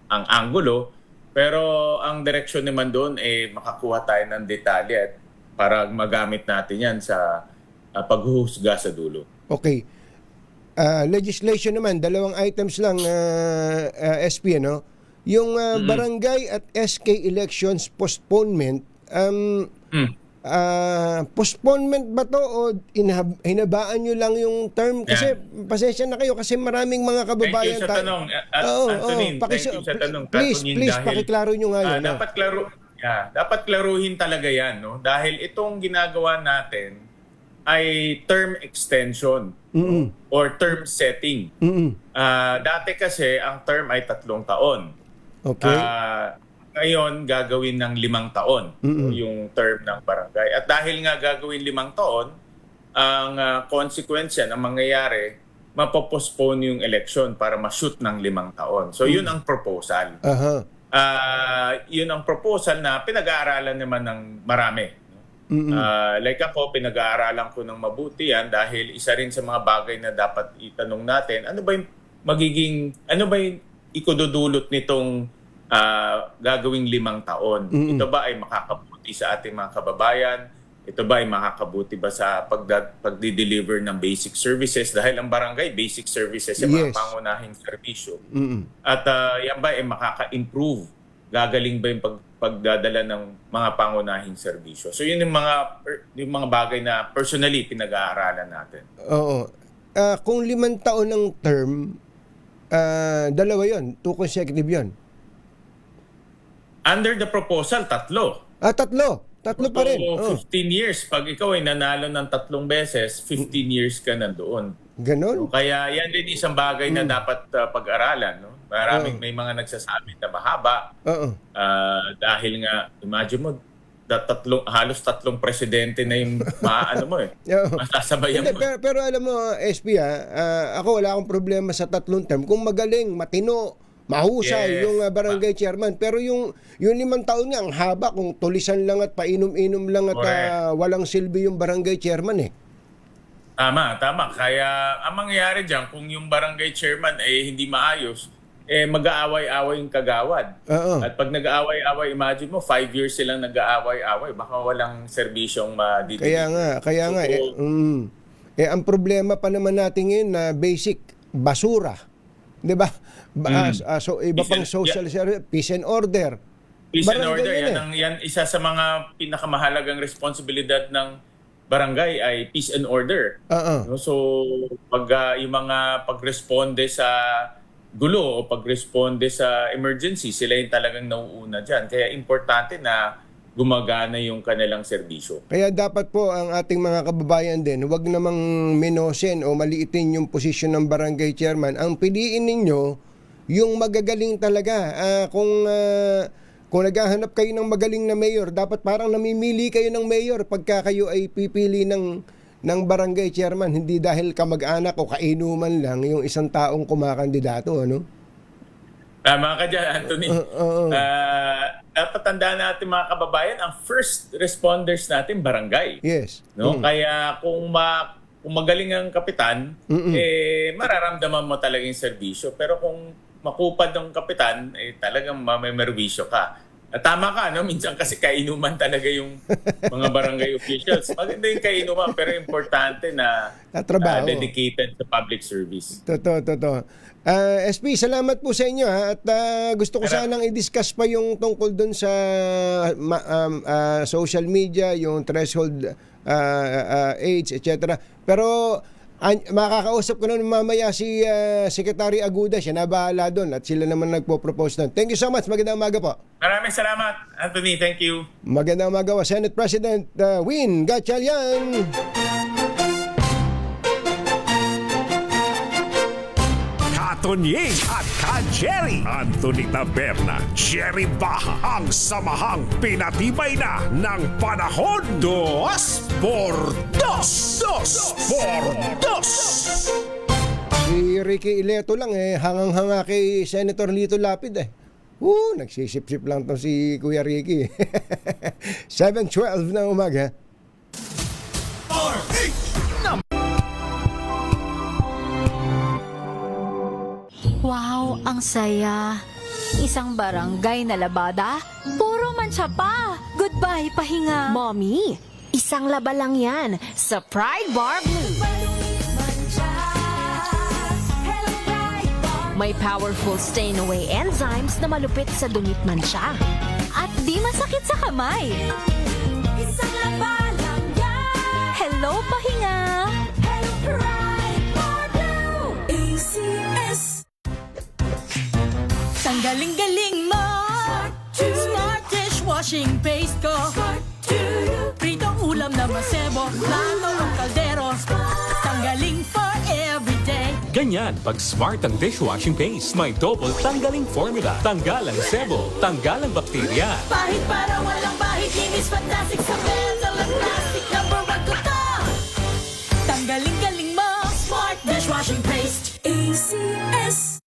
ang anggulo, pero ang direksyon naman doon makakuha tayo ng detalye at para magamit natin yan sa paghuhusga sa dulo. Okay. Legislation naman, dalawang items lang SP, ano? Yung barangay at SK elections postponement, postponement ba to o hinabaan nyo lang yung term? Kasi pasensya na kayo kasi maraming mga kababayan tayo. Antonin, thank you sa tanong. Please, pakiklaro nyo nga yun. Dapat klaruhin talaga yan, no? Dahil itong ginagawa natin ay term extension or term setting. Dati kasi ang term ay 3 taon. Okay. Ngayon gagawin ng 5 taon yung term ng barangay. At dahil nga gagawin 5 taon, ang consequence yan, ang mangyayari, mapopostpone yung election para ma-shoot ng 5 taon. So yun ang proposal. Yun ang proposal na pinag-aaralan naman ng marami. Like ako, pinag-aaralan ko ng mabuti yan dahil isa rin sa mga bagay na dapat itanong natin, ano ba yung ikududulot nitong gagawing 5 taon? Ito ba ay makakabuti sa ating mga kababayan? Ito ba ay makakabuti ba sa pagdi-deliver ng basic services? Dahil ang barangay, basic services yung mga pangunahing serbisyo. At yan ba ay makaka-improve? Gagaling ba yung pagdadala ng mga pangunahing serbisyo? So yun yung mga bagay na personally pinag-aaralan natin. Oo. Kung 5 taon ng term, 2 yun, 2 consecutive yun. Under the proposal, 3. 3 pa rin. 15 years. Pag ikaw ay nanalo ng 3 beses, 15 years ka nandoon. Ganon? Kaya yan din isang bagay na dapat pag-aralan. No? May mga nagsasabi na mahaba. Dahil nga, imagine mo, halos 3 presidente na yung masasabayan mo. Pero alam mo, SP, ako wala akong problema sa 3 term. Kung magaling, matino, mahusay yung barangay chairman. Pero yung 5 taon niya, ang haba kung tulisan lang at painom-inom lang at walang silbi yung barangay chairman . Tama. Kaya ang mangyayari dyan, kung yung barangay chairman hindi maayos, mag-aaway-aaway yung kagawad. At pag nag-aaway-aaway, imagine mo, 5 years silang nag-aaway-aaway. Baka walang serbisyong madidili. Kaya nga. Ang problema pa naman natin ngayon na basic, basura. Diba? So, iba pang social service, peace and order. Peace and order, yan isa sa mga pinakamahalagang responsibilidad ng barangay ay peace and order. So, pag yung mga pagresponde sa gulo o pagresponde sa emergency, sila yung talagang nauuna dyan. Kaya importante na gumagana yung kanilang serbisyo. Kaya dapat po ang ating mga kababayan din, huwag namang minosen o maliitin yung posisyon ng barangay chairman. Ang piliin ninyo, yung magagaling talaga. Kung naghahanap kayo ng magaling na mayor, dapat parang namimili kayo ng mayor pagka kayo ay pipili ng barangay chairman. Hindi dahil kamag-anak o kainuman lang yung isang taong kumakandidato, ano? Tama ka dyan, Anthony. Dapat tandaan natin mga kababayan, ang first responders natin, barangay. Yes. No? Kaya kung magaling ang kapitan, mararamdaman mo talaga yung serbisyo. Pero kung makupad ang kapitan, talagang may merwisyo ka. Tama ka, no? Minsan kasi kainuman talaga yung mga barangay officials. Maganda yung kainuman, pero importante na dedicated sa public service. Totoo. SP, salamat po sa inyo ha. At gusto ko sanang i-discuss pa yung tungkol dun sa social media, yung threshold age, etc. Pero makakausap ko na mamaya si Secretary Aguda, siya na bahala doon at sila naman nagpo-propose doon. Thank you so much. Magandang umaga po. Maraming salamat, Anthony. Thank you. Magandang umaga po, Senate President Win Gatchalian. Katonying at Ka-Jerry. Anthony Taberna, Jerry Baha, ang samahang pinatibay na ng panahon. 2x2. Si Ricky Ileto lang hangang-hanga kay Senator Lito Lapid nagsisip-sip lang to si Kuya Ricky. 7:12 na umaga. Wow, ang saya. Isang barangay na labada, puro mancha pa. Goodbye, pahinga. Mommy, isang laba lang yan sa Pride Bar Blue. May powerful stain-away enzymes na malupit sa dumit mancha. At di masakit sa kamay. Isang laba lang yan. Hello, pahinga. Hello, Pride Bar Blue. ACS. Tanggaling-galing mo Smart dishwashing paste ko Pritong ulam na masebo Plato ang kaldero Tanggaling for everyday. Ganyan pag smart ang dishwashing paste. May double tanggaling formula. Tanggal ang sebo, tanggal ang bakterya. Pahit para walang bahid Linis fantastic sa metal at plastic Number 1 ko to Tanggaling-galing mo Smart dishwashing paste ACS.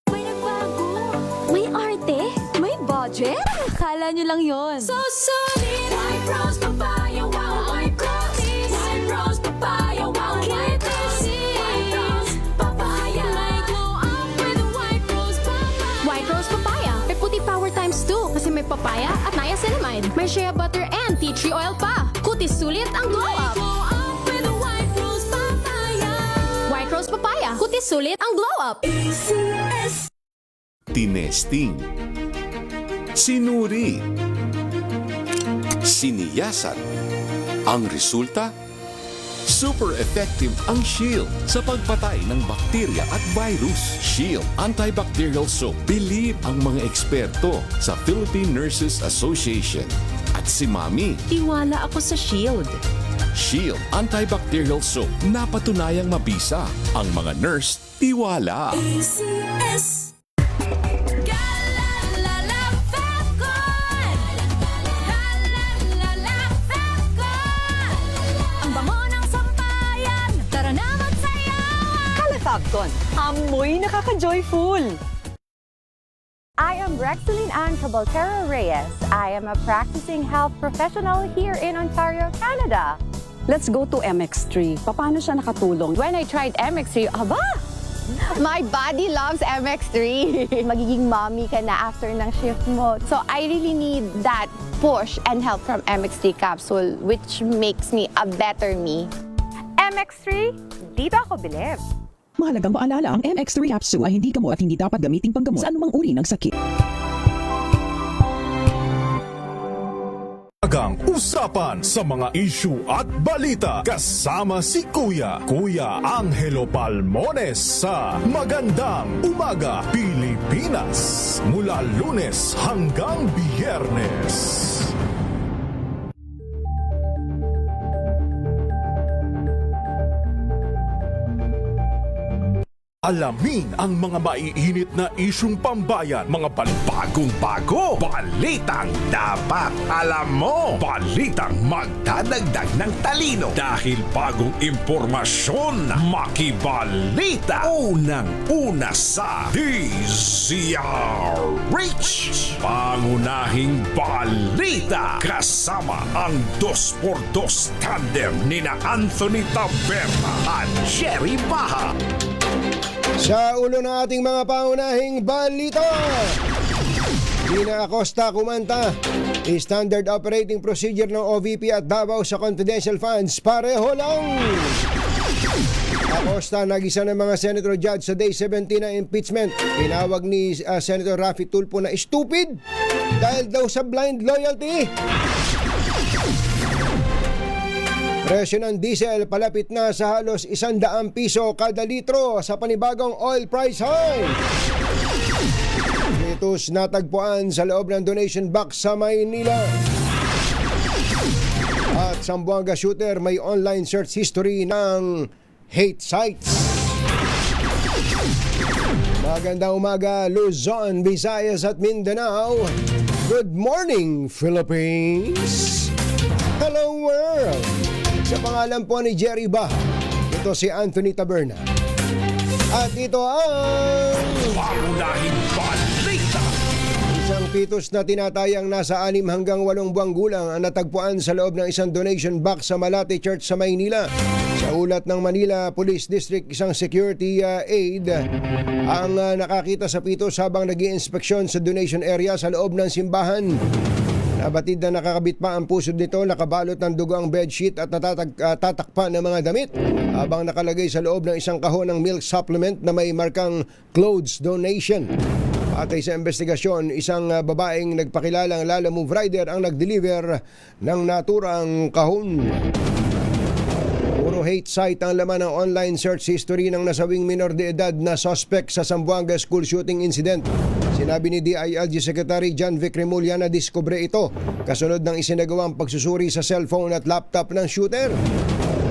May arte? May budget? Akala nyo lang yon. So solid. White Rose Papaya, wow, White Rose. White Rose Papaya, wow, White Rose. White Rose Papaya. May glow up with White Rose Papaya. White Rose Papaya. May puti power times 2 kasi may papaya at niacinamide. May shea butter and tea tree oil pa. Kutis sulit ang glow up. Glow up with White Rose Papaya. White Rose Papaya. Kutis sulit ang glow up. ACS. Tinesting, sinuri, siniyasan. Ang resulta? Super effective ang Shield sa pagpatay ng bakterya at virus. Shield Antibacterial Soap. Believe ang mga eksperto sa Philippine Nurses Association. At si Mami. Tiwala ako sa Shield. Shield Antibacterial Soap. Napatunayang mabisa. Ang mga nurse, tiwala. ACS. Amoy nakaka-joyful! I am Rexeline Ann Cabaltero Reyes. I am a practicing health professional here in Ontario, Canada. Let's go to MX3. Paano siya nakatulong? When I tried MX3, aba! My body loves MX3. Magiging mommy ka na after ng shift mo. So I really need that push and help from MX3 capsule, which makes me a better me. MX3, dito ako bilib. Mahalagang paalala, ang MX3 capsule ay hindi gamot at hindi dapat gamiting panggamot sa anumang uri ng sakit. Agang usapan sa mga issue at balita kasama si Kuya Angelo Palmones sa Magandang Umaga Pilipinas mula Lunes hanggang Biyernes. Alamin ang mga maiinit na isyung pambayan, mga bagong-bago, balitang dapat alam mo, balitang magdadagdag ng talino dahil bagong impormasyon, makibalita, unang-una sa DZRH. Pangunahing balita kasama ang 2x2 tandem nina Anthony Taberna at Jerry Baha. Sa ulo ng ating mga pangunahing balita, Dina Acosta kumanta, standard operating procedure ng OVP at Davao sa confidential funds, pareho lang. Acosta nag-isa ng mga senator judge sa day 17 na impeachment. Tinawag ni Senator Raffy Tulfo na stupid dahil daw sa blind loyalty. Presyo ng diesel palapit na sa halos 100 piso kada litro sa panibagong oil price high. Ito's natagpuan sa loob ng donation box sa Maynila. At Zamboanga shooter may online search history ng hate sites. Magandang umaga Luzon, Visayas at Mindanao. Good morning Philippines. Hello world. Sa pangalan po ni Jerry Baha, ito si Anthony Taberna. At ito ang Pangunahing balita. Isang pitos na tinatayang nasa 6 hanggang 8 buwang gulang ang natagpuan sa loob ng isang donation box sa Malate Church sa Maynila. Sa ulat ng Manila Police District, isang security aide ang nakakita sa pitos habang nag-iinspeksyon sa donation area sa loob ng simbahan. Nabatid na nakakabit pa ang pusod nito, nakabalot ng dugo ang bedsheet at tatakpan ng mga damit habang nakalagay sa loob ng isang kahon ng milk supplement na may markang clothes donation. Patay sa investigasyon, isang babaeng nagpakilalang Lala Move Rider ang nag-deliver ng naturang kahon. Puro hate site ang laman ng online search history ng nasawing minor de edad na suspect sa Zamboanga school shooting incident. Sinabi ni DILG Secretary John Vic Remulla na diskubre ito kasunod ng isinagawang pagsusuri sa cellphone at laptop ng shooter.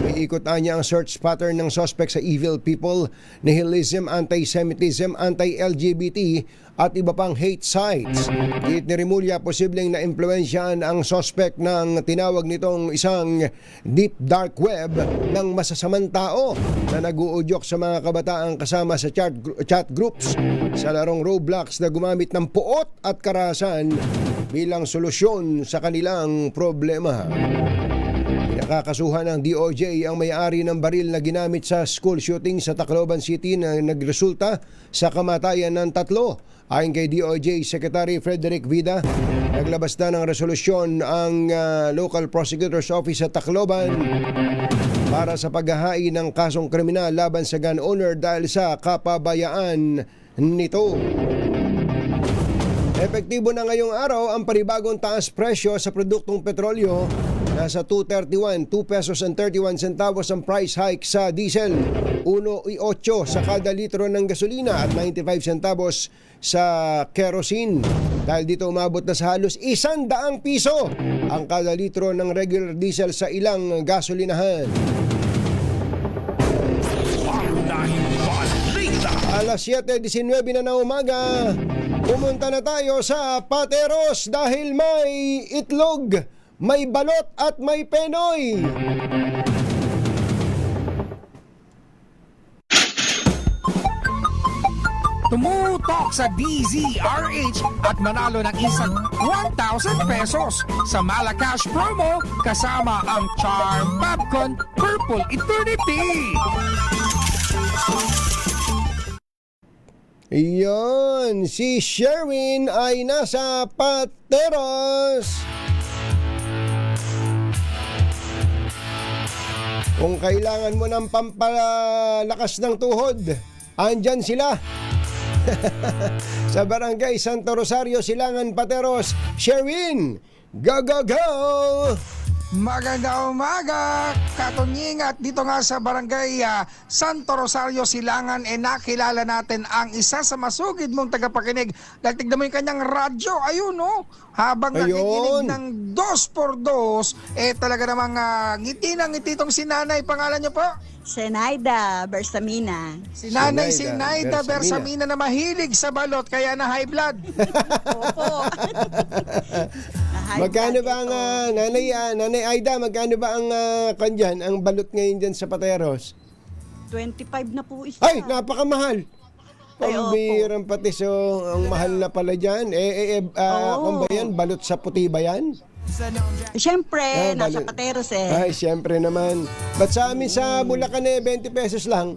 May ikot niya ang search pattern ng suspect sa evil people, nihilism, anti-Semitism, anti-LGBT at iba pang hate sites. Giit ni Remulla, posibleng na-impluensyahan ang suspect ng tinawag nitong isang deep dark web ng masasamang tao na nag-uudyok sa mga kabataang kasama sa chat groups sa larong Roblox na gumamit ng puot at karahasan bilang solusyon sa kanilang problema. Nakakasuhan ng DOJ ang may-ari ng baril na ginamit sa school shooting sa Tacloban City na nagresulta sa kamatayan ng 3. Ayon kay DOJ Secretary Frederick Vida, naglabas na ng resolusyon ang Local Prosecutor's Office sa Tacloban para sa paghahain ng kasong kriminal laban sa gun owner dahil sa kapabayaan nito. Epektibo na ngayong araw ang panibagong taas presyo sa produktong petrolyo. Nasa 2.31, 2 pesos and 31 centavos ang price hike sa diesel, 1.8 sa kada litro ng gasolina at 95 centavos sa kerosene. Dahil dito umabot na sa halos 100 piso ang kada litro ng regular diesel sa ilang gasolinahan. Alas 7:19 na umaga, pumunta na tayo sa Pateros dahil may itlog, may balot at may penoy. Tumutok sa DZRH at manalo ng isang 1,000 pesos sa Malacash promo kasama ang Charm Popcorn Purple Eternity. Iyon, si Sherwin ay nasa Pateros. Kung kailangan mo ng pampalakas ng tuhod, andyan sila. Sa Barangay Santo Rosario, Silangan, Pateros. Sherwin, go, go, go! Magandang umaga, Katunying, at dito nga sa barangay Santo Rosario, Silangan, nakilala natin ang isa sa masugid mong tagapakinig. Dahil tignan mo yung kanyang radyo, ayun no, habang nakikinig ng 2x2, talaga namang ngiti ng ngiti tong si Nanay. Pangalan niyo po? Senaida Bersamina. Si Nanay Senaida Bersamina na mahilig sa balot kaya na high blood. Opo. Magkano ba ang Nanay Aida, magkano ba ang kanyan, ang balot ngayon dyan sa Pateros? 25 na po isa. Ay, napakamahal. Pambirang pati, so ang mahal na pala dyan. Kung ba yan, balot sa puti ba yan? Siyempre, nasa Pateros Ay, siyempre naman. Ba't sa amin sa Bulacan 20 pesos lang?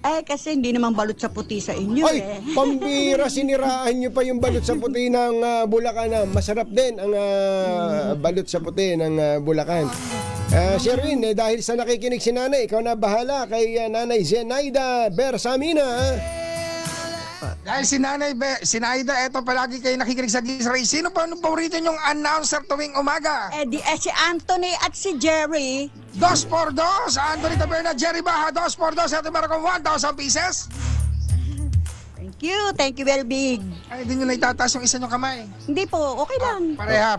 Kasi hindi naman balot sa puti sa inyo Ay, pambira, siniraan nyo pa yung balot sa puti ng Bulacan. Masarap din ang balot sa puti ng Bulacan. Sherwin, dahil sa nakikinig si Nanay, ikaw na bahala kay Nanay Zenaida Bersamina. Dahil si Naida, eto palagi kayo nakikinig sa Gisray. Sino pa ang paborito nyong announcer tuwing umaga? Si Anthony at si Jerry. 2x2, Anthony Taberna, Jerry Baha, 2x2, ito meron kong 1,000 pieces. Thank you very big. Ay, hindi nyo na itataas yung isa nyong kamay. Hindi po, okay lang.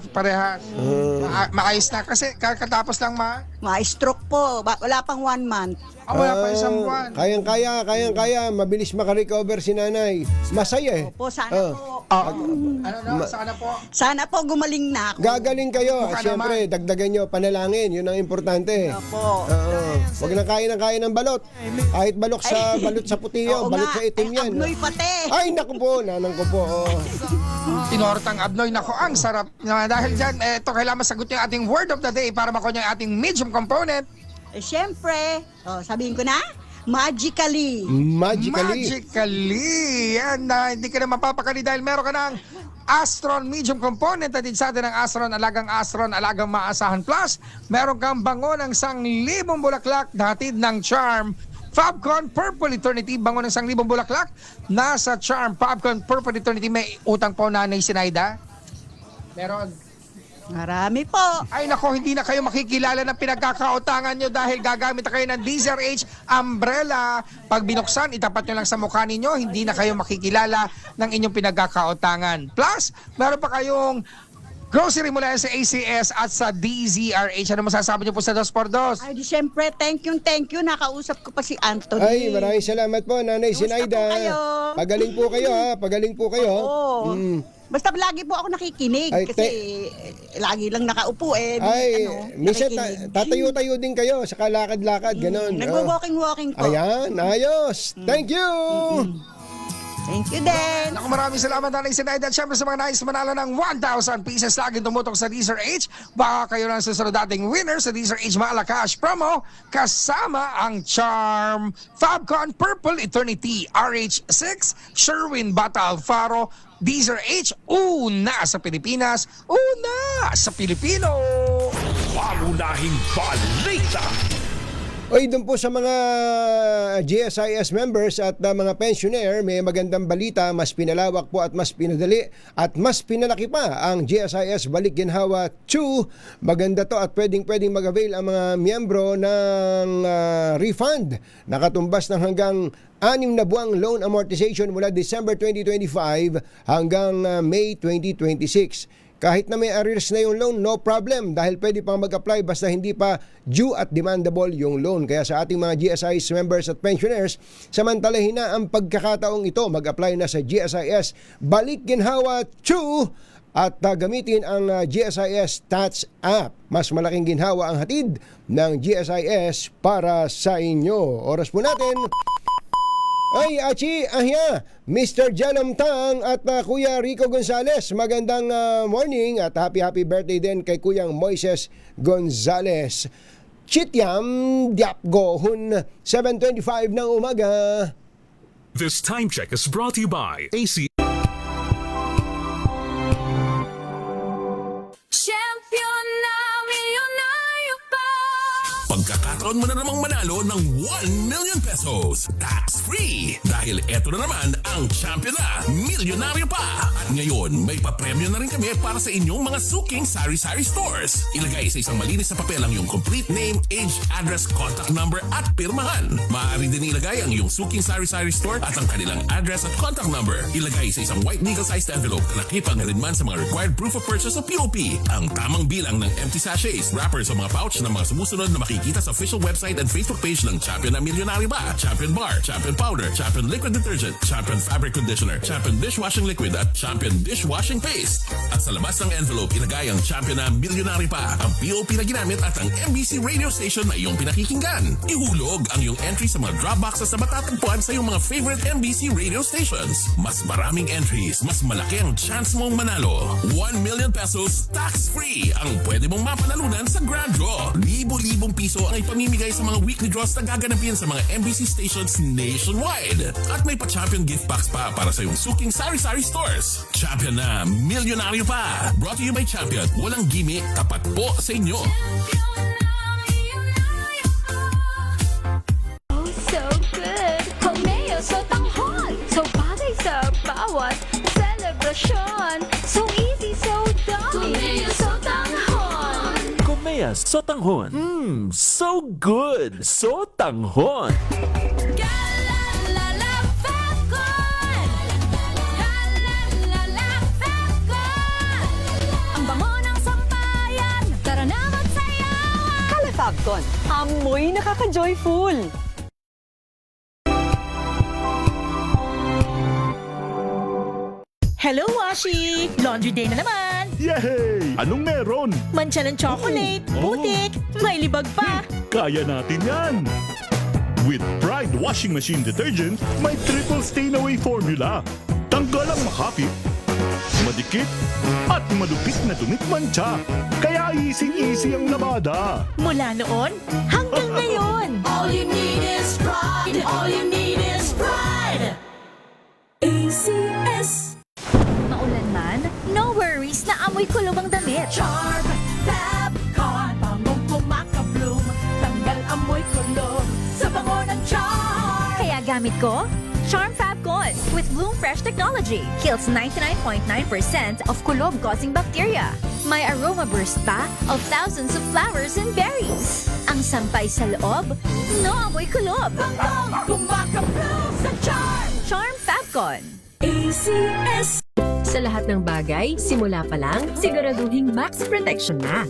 Parehas. Maayos na kasi kakatapos lang Ma-stroke po, wala pang 1 month. Wala pa isang buwan. Kayang-kaya, mabilis makarecover si Nanay. Masaya Opo, sana po. Sana po gumaling na ako. Gagaling kayo. Siyempre, dagdagan nyo, panalangin. Yun ang importante. Opo. Huwag na kain ng balot. Kahit balot sa puti yun, balot sa itim yan. Abnoy pati. Ay, naku po, nanang ko po. Tinortang abnoy, nako, ang sarap. Dahil dyan, kailangan masagot yung ating word of the day para makuha yung ating medium component. Siyempre, sabihin ko na, magically. Yan, hindi ka na mapapakali dahil meron ka ng Astron medium component at din sa atin ng Astron, alagang maasahan plus. Meron kang bango ng 1,000 bulaklak, hatid ng Charm Fabcon Purple Eternity, bango ng 1,000 bulaklak. Nasa Charm Fabcon Purple Eternity, may utang po Nanay Sinaida? Meron. Marami po. Ay nako, hindi na kayo makikilala ng pinagkakautangan nyo dahil gagamit na kayo ng DZRH umbrella. Pag binuksan, itapat nyo lang sa mukha ninyo, hindi na kayo makikilala ng inyong pinagkakautangan. Plus, meron pa kayong grocery mula sa ACS at sa DZRH. Ano masasabi nyo po sa 2x2? Ay, siyempre, thank you. Nakausap ko pa si Anthony. Ay, maraming salamat po, Nanay Sinaida. Pagaling po kayo. Oo. Basta lagi po ako nakikinig kasi lagi lang nakaupo minsan tatayo-tayo din kayo sa kalakad-lakad, ganon. Nagwo-walking po. Ayan, ayos. Thank you! Thank you din. Naku, maraming salamat Nanay Sinaida. At syempre sa mga nais manalo ng 1,000 pieces laging tumutok sa DZRH. Baka kayo ng susunod dating winner sa DZRH Malacash promo kasama ang Charm Fabcon Purple Eternity RH6 Sherwin Bata Alfaro DZRH, una sa Pilipinas, una sa Pilipino. Pangunahing balita. Oy, doon po sa mga GSIS members at mga pensioner, may magandang balita. Mas pinalawak po at mas pinadali at mas pinalaki pa ang GSIS Balik Ginhawa 2. Maganda to at pwedeng mag-avail ang mga miyembro ng refund. Nakatumbas ng hanggang 6 na buwang loan amortization mula December 2025 hanggang May 2026. Kahit na may arrears na yung loan, no problem dahil pwede pang mag-apply basta hindi pa due at demandable yung loan. Kaya sa ating mga GSIS members at pensioners, samantalahin na ang pagkakataong ito. Mag-apply na sa GSIS Balik Ginhawa 2 at gamitin ang GSIS Stats app. Mas malaking ginhawa ang hatid ng GSIS para sa inyo. Oras po natin. Ay, Achi, ahya, Mr. Janam Tang at Kuya Rico Gonzales. Magandang morning at happy birthday din kay Kuyang Moises Gonzales. Chityam Diapgohun, 7:25 ng umaga. This time check is brought to you by AC. Champion na milyonaryo pa. Pagkakataon mo na namang manalo ng 1 million pesos. Tax-free! Dahil eto na naman ang champion na, milyonaryo pa! At ngayon, may papremyo na rin kami para sa inyong mga suking sari-sari stores. Ilagay sa isang malinis na papel ang iyong complete name, age, address, contact number at pirmahan. Maaari din ilagay ang iyong suking sari-sari store at ang kanilang address at contact number. Ilagay sa isang white legal-sized envelope na nakipag-alinman sa mga required proof of purchase o POP. Ang tamang bilang ng empty sachets, wrappers o mga pouch ng mga sumusunod na makikita sa official website and Facebook page ng Champion na Milyonaryo Ba, Champion Bar, Champion Powder, Champion Liquid Detergent, Champion Fabric Conditioner, Champion Dishwashing Liquid at Champion Dishwashing Paste. At sa labas ng envelope, ilagay ang Champion na Milyonaryo Pa, ang POP na ginamit at ang MBC radio station na iyong pinakikinggan. Ihulog ang iyong entry sa mga drop boxes na matatagpuan sa iyong mga favorite MBC radio stations. Mas maraming entries, mas malaki ang chance mong manalo. 1 million pesos tax-free ang pwede mong mapanalunan sa Grand Draw. Libo-libong piso ang ipamimigay sa mga weekly draws na gaganapin sa mga MBC stations nationwide. At may pa-champion gift box pa para sa iyong suking sari-sari stores. Champion na, milyonaryo pa. Brought to you by Champion. Walang gimmick, tapat po sa inyo. Oh, so good! Komeo so tanghon! So bagay sa bawat selebrasyon. So easy, so dami! Komeo so tanghon! Komea Sotanghon. So good. Sotanghon. Ang bango ng sampayan, tara na magsayawan! Calafabcon, amoy nakaka-joyful. Hello, Washi! Laundry day na naman! Yay! Anong meron? Mancha ng chocolate, putik, may libag pa. Kaya natin yan! With Pride Washing Machine Detergent, may triple stain-away formula. Tanggal ang makapit, madikit, at madupit na dumit-mancha. Kaya easy-easy ang labada. Mula noon hanggang ngayon. All you need is pride. All you need is pride. ACS. Maulan man, no worries na amoy kulog ang damit. Charm Fab Con. Bangong kumakabloom. Tanggal amoy kulog sa bango ng charm. Kaya gamit ko, Charm Fab Con with Bloom Fresh Technology. Kills 99.9% of kulob-causing bacteria. May aroma burst pa of thousands of flowers and berries. Ang sampay sa loob, no amoy kulob. Bangong kumakabloom sa charm. Charm Fab Con. ACS. Sa lahat ng bagay, simula pa lang, siguraduhing max protection na.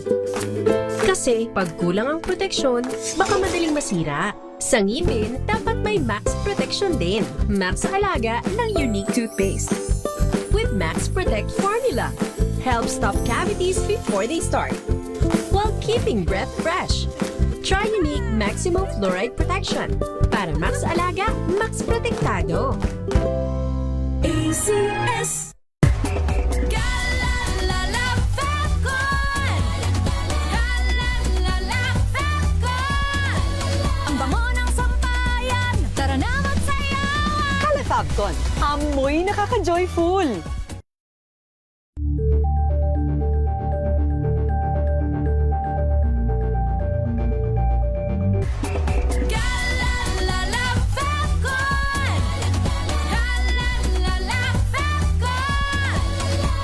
Kasi pag kulang ang proteksyon, baka madaling masira. Sa ngipin, dapat may max protection din. Max Alaga ng Unique Toothpaste. With Max Protect Formula. Helps stop cavities before they start. While keeping breath fresh. Try Unique Maximum Fluoride Protection. Para Max Alaga, Max Protektado. ACS. Calafabcon, amoy nakaka-joyful.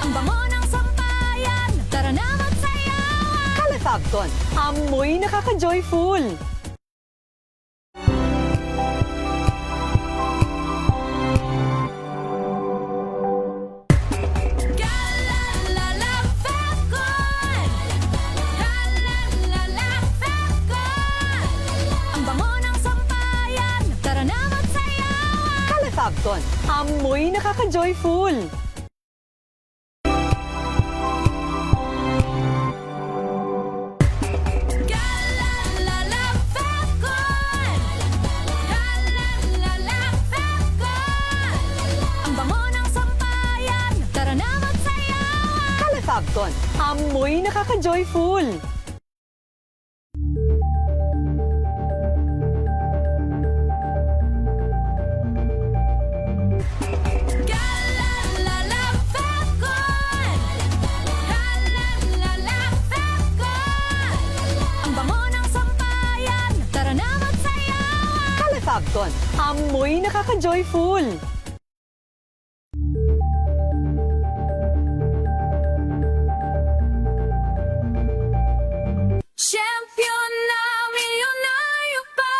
Ang bango ng sampayan, tara na magsayawan! Calafabcon, amoy nakaka-joyful. Ang bango ng sampayan, tara na magsayawan! Calafabcon, amoy nakaka-joyful. Ang bango ng sampayan, tara na magsayawan! Calafabcon, amoy nakaka-joyful. Ang bango ng sampayan, Fabcon, amoy nakaka-joyful. Champion na milyonaryo pa.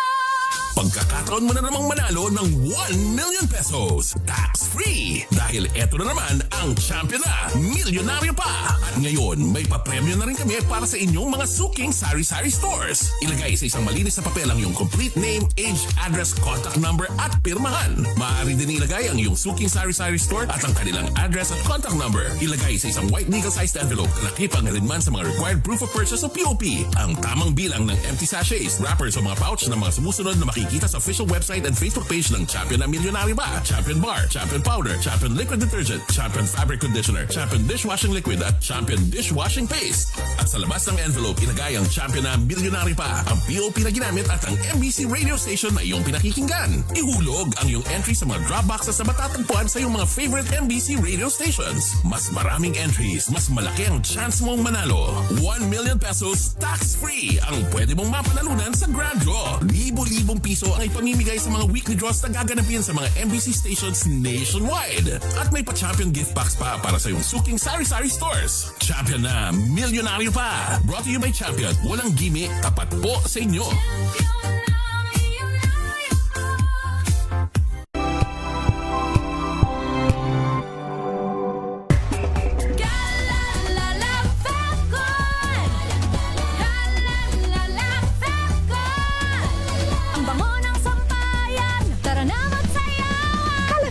Pagkakataon mo na namang manalo ng 1 million pesos tax-free. Dahil eto na naman ang champion na milyonaryo pa. At ngayon, may papremyo na rin kami para sa inyong mga suking sari-sari stores. Ilagay sa isang malinis na papel ang iyong complete name, age, address, contact number at pirmahan. Maaari din ilagay ang iyong suking sari-sari store at ang kanilang address at contact number. Ilagay sa isang white legal-sized envelope na nakipag-alinman sa mga required proof of purchase o POP. Ang tamang bilang ng empty sachets, wrappers o mga pouch ng mga sumusunod na makikita sa official website and Facebook page ng Champion na Milyonaryo Ba, Champion Bar, Champion Powder, Champion Liquid Detergent, Champion Fabric Conditioner, Champion Dishwashing Liquid at Champion Dishwashing Paste. At sa labas ng envelope, ilagay ang Champion na Milyonaryo Pa, ang POP na ginamit at ang MBC radio station na iyong pinakikinggan. Ihulog ang iyong entry sa mga drop boxes na matatagpuan sa iyong mga favorite MBC radio stations. Mas maraming entries, mas malaki ang chance mong manalo. 1 million pesos tax-free ang pwede mong mapanalunan sa Grand Draw. Libo-libong piso ang ipamimigay sa mga weekly draws na gaganapin sa mga MBC stations nationwide. At may pa-champion gift box pa para sa iyong suking sari-sari stores. Champion na Milyonaryo Pa. Brought to you by Champion. Walang gimmick, tapat po sa inyo.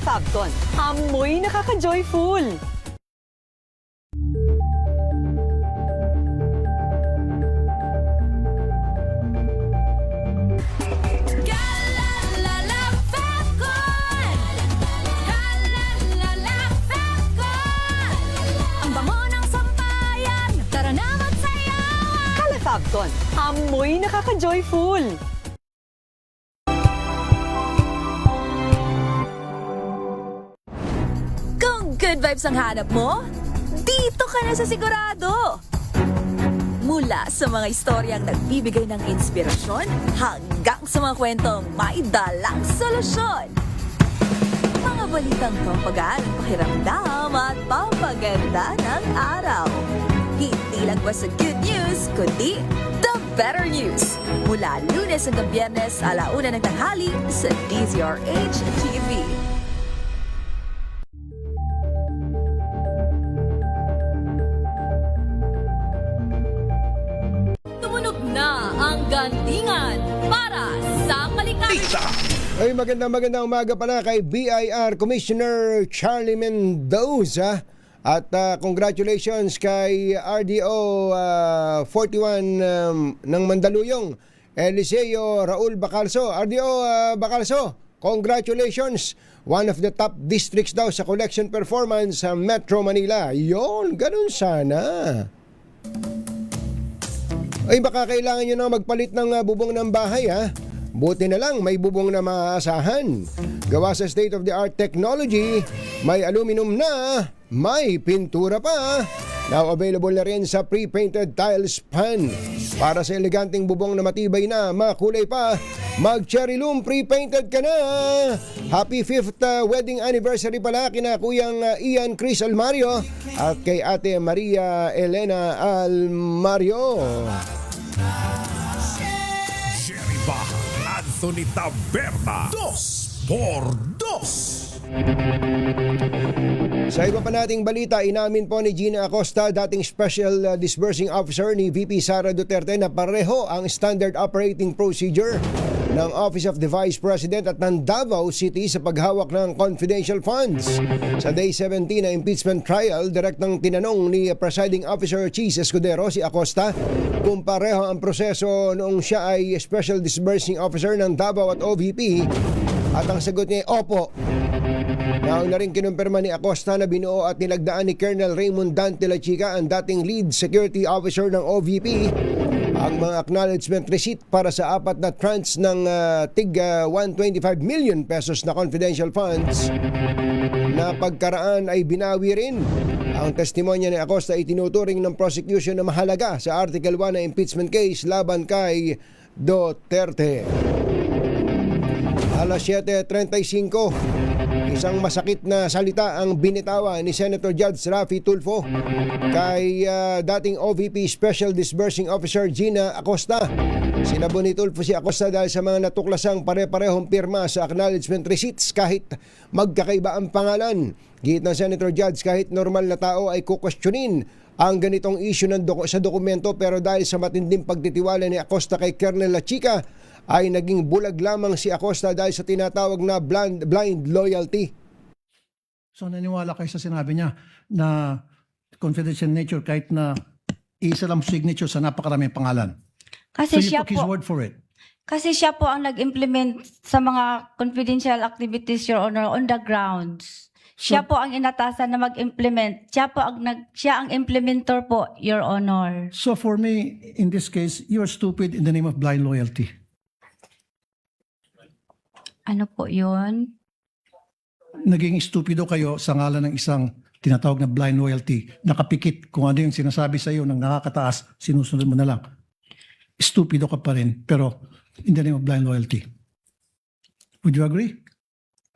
Fabcon, amoy nakaka-joyful. Fabcon, amoy nakaka-joyful. Kung good vibes ang hanap mo, dito ka na sa sigurado. Mula sa mga istoryang nagbibigay ng inspirasyon hanggang sa mga kwentong may dalang solusyon. Mga balitang pampagaan ang pakiramdam at pampaganda ng araw. Hindi lang ba sa good news, kundi the better news. Mula Lunes hanggang Biyernes, 1:00 ng tanghali sa DZRH TV. Tumunog na ang gantingan para sa kalikasan. Ay, magandang umaga pala kay BIR Commissioner Charlie Mendoza. At congratulations kay RDO 41 ng Mandaluyong, Eliseo Raul Bacalso. RDO Bacalso, congratulations! One of the top districts daw sa collection performance sa Metro Manila. Yon, ganun sana. Ay, baka kailangan nyo na magpalit ng bubong ng bahay, ha? Buti na lang, may bubong na maaasahan. Gawa sa state-of-the-art technology, may aluminum na, may pintura pa. Now available na rin sa pre-painted tiles pan. Para sa eleganteng bubong na matibay na, makulay pa, mag-cherry loom pre-painted ka na. Happy 5th wedding anniversary pala kina Kuyang Ian Chris Almario at kay Ate Maria Elena Almario. Jerry Baja, Anthony Taberna, 2x2. Sa iba pa nating balita, inamin po ni Gina Acosta, dating Special Disbursing Officer ni VP Sara Duterte, na pareho ang standard operating procedure ng Office of the Vice President at ng Davao City sa paghawak ng confidential funds. Sa Day 17 na impeachment trial, direktang tinanong ni Presiding Officer Cheese Escudero si Acosta kung pareho ang proseso noong siya ay Special Disbursing Officer ng Davao at OVP, at ang sagot niya ay opo. Nauna na rin kinumpirma ni Acosta na binuo at nilagdaan ni Colonel Raymond Dante La Chica, ang dating lead security officer ng OVP, ang mga acknowledgement receipt para sa 4 na tranche ng tig 125 million pesos na confidential funds na pagkaraan ay binawi rin. Ang testimonya ni Acosta ay tinuturing ng prosecution na mahalaga sa Article 1 na impeachment case laban kay Duterte. Alas 7:35, isang masakit na salita ang binitawan ni Senator Judge Raffy Tulfo kay dating OVP Special Disbursing Officer Gina Acosta. Sinabo ni Tulfo si Acosta dahil sa mga natuklasang pare-parehong pirma sa acknowledgement receipts kahit magkakaiba ang pangalan. Git ng Senator Judge, kahit normal na tao ay kukwestiyonin ang ganitong issue sa dokumento, pero dahil sa matinding pagtitiwala ni Acosta kay Colonel Lachica, ay naging bulag lamang si Acosta dahil sa tinatawag na blind loyalty. So naniwala kayo sa sinabi niya na confidential nature kahit na isa lang signature sa napakaraming pangalan. Kasi so you siya took his po, word for it. Kasi siya po ang nag-implement sa mga confidential activities, Your Honor, on the grounds. Siya po ang inatasan na mag-implement. Siya ang implementor po, Your Honor. So for me, in this case, you are stupid in the name of blind loyalty. Ano po yun? Naging stupido kayo sa ngalan ng isang tinatawag na blind loyalty. Nakapikit kung ano yung sinasabi sa iyo ng nakakataas, sinusunod mo na lang. Stupido ka pa rin, pero in the name of blind loyalty. Would you agree?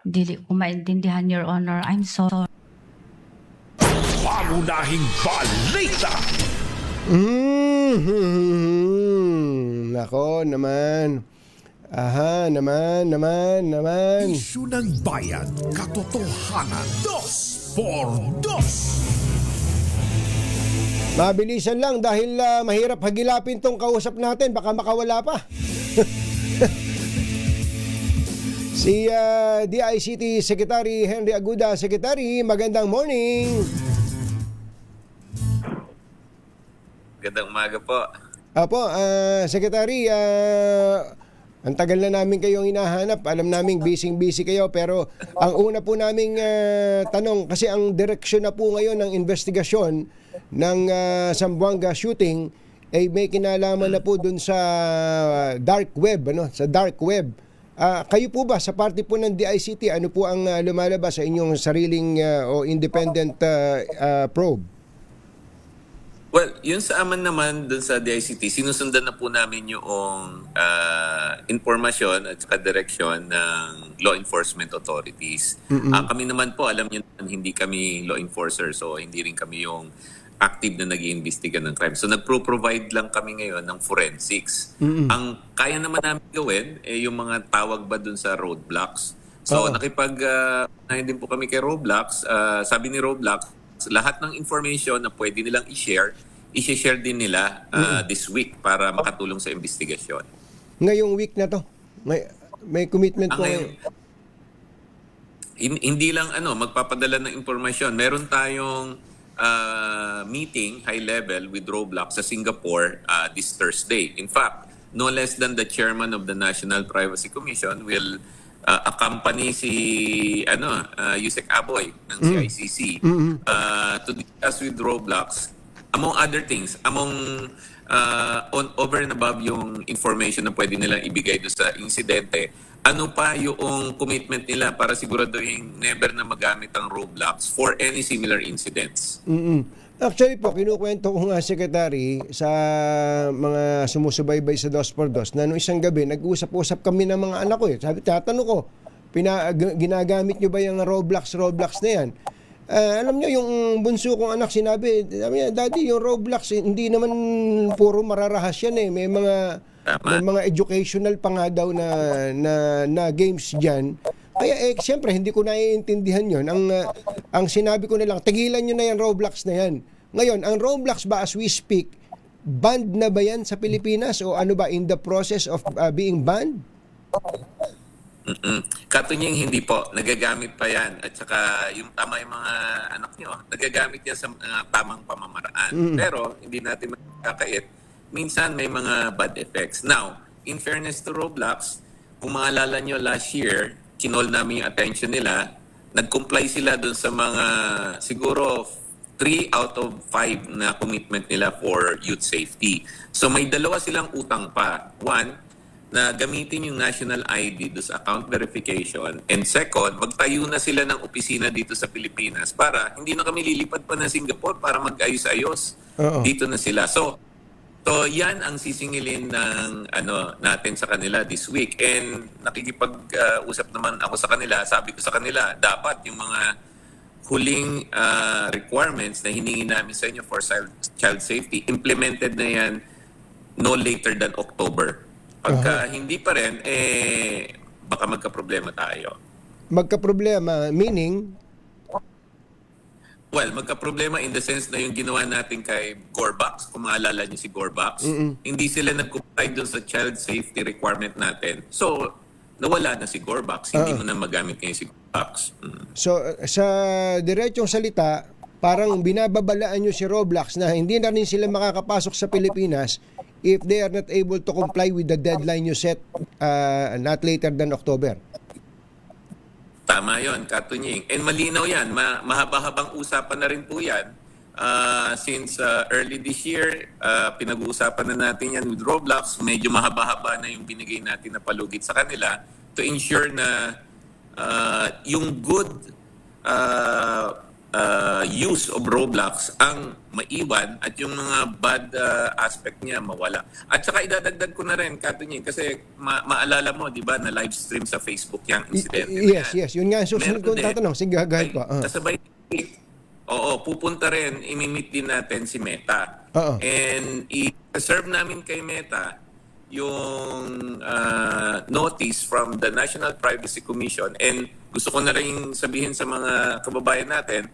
Dili ko maintindihan, Your Honor. I'm sorry. Pangunahing balita! Nako naman. Aha, naman. Isyu ng bayan, katotohanan, 2 por 2. Mabilisan lang dahil mahirap hagilapin tong kausap natin. Baka makawala pa. Si DICT Secretary Henry Aguda. Secretary, magandang morning. Magandang umaga po. Apo, Secretary, ang tagal na namin kayong hinahanap. Alam naming busy kayo, pero ang una po naming tanong, kasi ang direksyon na po ngayon ng investigasyon ng Zamboanga shooting ay may kinalaman na po dun sa dark web, sa dark web. Kayo po ba sa parte po ng DICT, ano po ang lumalabas sa inyong sariling o independent probe? Well, yun sa aman naman dun sa DICT, sinusundan na po namin yung informasyon at saka direksyon ng law enforcement authorities. Kami naman po, alam niyo naman, hindi kami law enforcer, so hindi rin kami yung active na nag-iimbestiga ng crime. So nagpro-provide lang kami ngayon ng forensics. Ang kaya naman namin gawin, yung mga tawag ba dun sa roadblocks. So nakipag-nahin din po kami kay Roadblocks. Sabi ni Roadblocks, lahat ng information na pwede nilang i-share din nila this week para makatulong sa investigasyon. Ngayong week na to, may commitment po ngayon. Hindi lang magpapadala ng informasyon. Meron tayong meeting, high level, with Roblox sa Singapore this Thursday. In fact, no less than the chairman of the National Privacy Commission will accompany si Yusek Aboy ng CICC to discuss with Roblox, among other things, over and above yung information na pwede nilang ibigay doon sa insidente, ano pa yung commitment nila para siguraduhin never na magamit ang Roblox for any similar incidents. Actually po, kinukwento ko nga, Secretary, sa mga sumusubaybay sa 2x2 na nung isang gabi, nag-usap-usap kami ng mga anak ko. Sabi, tatanong ko, ginagamit nyo ba yung Roblox na yan? Alam nyo, yung bunso kong anak sinabi, Daddy, yung Roblox, hindi naman puro mararahas yan eh. May mga educational pa nga daw na games dyan. Kaya siyempre hindi ko naiintindihan yon. Ang sinabi ko na lang, tigilan nyo na yan, Roblox na yan. Ngayon, ang Roblox ba as we speak, banned na ba yan sa Pilipinas o ano ba, in the process of being banned? Katunying hindi po, nagagamit pa yan. At saka yung tama yung mga anak nyo, nagagamit yan sa tamang pamamaraan. Pero hindi natin makakait. Minsan may mga bad effects. Now, in fairness to Roblox, kung maalala nyo last year, kinol namin yung attention nila, nag-comply sila dun sa mga siguro 3 out of 5 na commitment nila for youth safety. So may dalawa silang utang pa. One, na gamitin yung national ID doon sa account verification. And second, magtayo na sila ng opisina dito sa Pilipinas para hindi na kami lilipad pa na Singapore para mag-ayos-ayos. Dito na sila. So, So yan ang sisingilin ng natin sa kanila this week. And nakikipag-usap naman ako sa kanila. Sabi ko sa kanila, dapat yung mga huling requirements na hiningi namin sa inyo for child safety, implemented na yan no later than October. Pagka hindi pa rin, baka magka-problema tayo. Magka-problema, meaning? Well, magka-problema in the sense na yung ginawa natin kay Gorbax, kung maalala niyo si Gorbax, hindi sila nag-comply doon sa child safety requirement natin. So, nawala na si Gorbax, hindi mo na magamit ngayon si Gorbax. So, sa diretsong salita, parang binababalaan nyo si Roblox na hindi na rin sila makakapasok sa Pilipinas if they are not able to comply with the deadline you set not later than October. Tama yon, Katunying. And malinaw yan. Mahaba-habang usapan na rin po yan. Since early this year, pinag-uusapan na natin yan with Roblox. Medyo mahaba-haba na yung binigay natin na palugit sa kanila to ensure na yung good use of Roblox ang maiwan at yung mga bad aspect niya mawala. At saka idadagdag ko na rin, Katunying, kasi maalala mo, di ba, na live stream sa Facebook yung incident. Yes. Yun nga, susunod kong tatanong. Sige, gagawin ko. Kasabay, pupunta rin, imimit din natin si Meta. And i-serve namin kay Meta yung notice from the National Privacy Commission. And gusto ko na rin sabihin sa mga kababayan natin,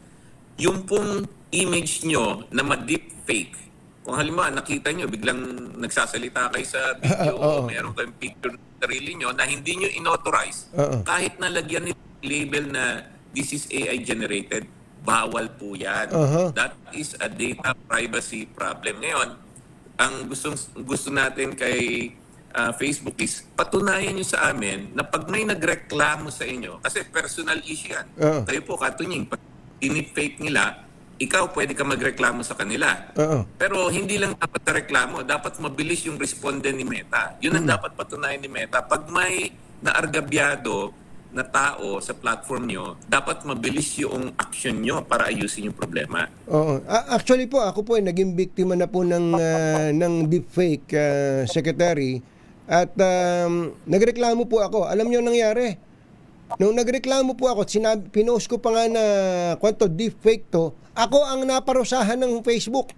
yung pong image nyo na ma-deepfake, kung halimbawa nakita nyo, biglang nagsasalita kayo sa video o meron kayong picture ng sarili nyo na hindi nyo inauthorize, kahit nalagyan nyo label na this is AI generated, bawal po yan. That is a data privacy problem. Ngayon, ang gusto natin kay Facebook is patunayan nyo sa amin na pag may nagreklamo sa inyo, kasi personal issue yan. Kayo po, Katunying, pag in-fake nila, ikaw pwede ka magreklamo sa kanila. Pero hindi lang dapat na reklamo, dapat mabilis yung responde ni Meta. Yun ang dapat patunayan ni Meta. Pag may naargabyado na tao sa platform nyo, dapat mabilis yung action nyo para ayusin yung problema. Actually po, ako po ay naging biktima na po ng deepfake, Secretary. At nagreklamo po ako. Alam niyo nangyari? Nung nagreklamo po ako, pinost ko pa nga na kwanto deepfake to, ako ang naparusahan ng Facebook.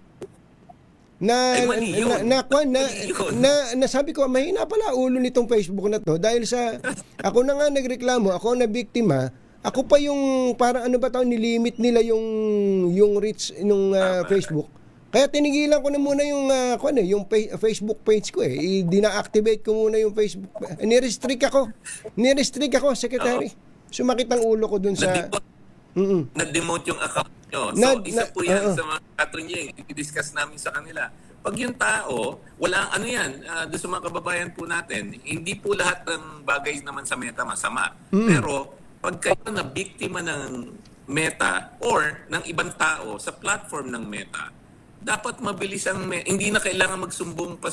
Sabi ko, mahina pala ulo nitong Facebook na to dahil sa ako na nga nagreklamo, ako na biktima, ako pa yung parang nilimit nila yung reach nung Facebook. Kaya tinigilan ko na muna yung Facebook page ko eh. Dina-activate ko muna yung Facebook. Ni-restrict ako, Secretary. Sumakit ang ulo ko dun sa Na-demote yung account nyo. So, isa po yan sa mga Katunying, i-discuss namin sa kanila. Pag yung tao, wala doon sa mga kababayan po natin, hindi po lahat ng bagay naman sa Meta masama. Pero, pag kayo na biktima ng Meta or ng ibang tao sa platform ng Meta, dapat mabilis hindi na kailangan magsumbong pa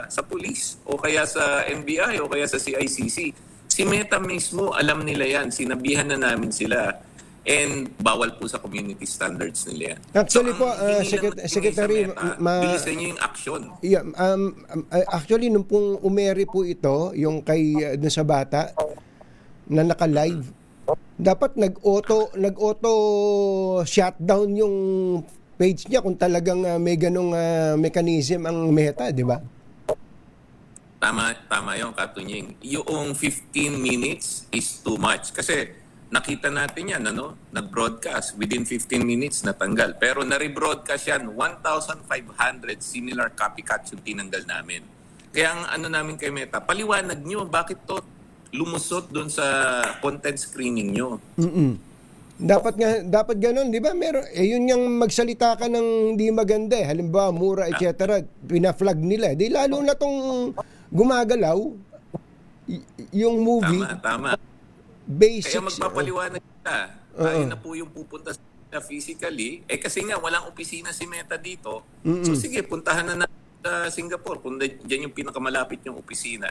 sa police o kaya sa NBI o kaya sa CICC. Si Meta mismo, alam nila yan. Sinabihan na namin sila. And bawal po sa community standards nila yan. Actually po, Secretary, bilisan niyo yung action. Yeah, actually, nung pong umeri po ito, yung kay dun sa bata na naka-live, dapat nag-auto shutdown yung page niya kung talagang may ganong mechanism ang Meta, di ba? Tama yung Katunying. Yung 15 minutes is too much. Kasi nakita natin yan, nag-broadcast. Within 15 minutes, natanggal. Pero na-rebroadcast yan, 1,500 similar copycats yung tinanggal namin. Kaya ang namin kay Meta, paliwanag nyo, bakit to lumusot doon sa content screening nyo? Dapat ganun, di ba? Yun yung magsalita ka ng hindi maganda eh. Halimbawa, mura, etc. Pina-flag nila. Di lalo na tong gumagalaw yung movie. Tama. Basics. Kaya magpapaliwanag kita. Tayo na po yung pupunta sa physically. Kasi nga, walang opisina si Meta dito. So sige, puntahan na sa Singapore. Kung dyan yung pinakamalapit yung opisina.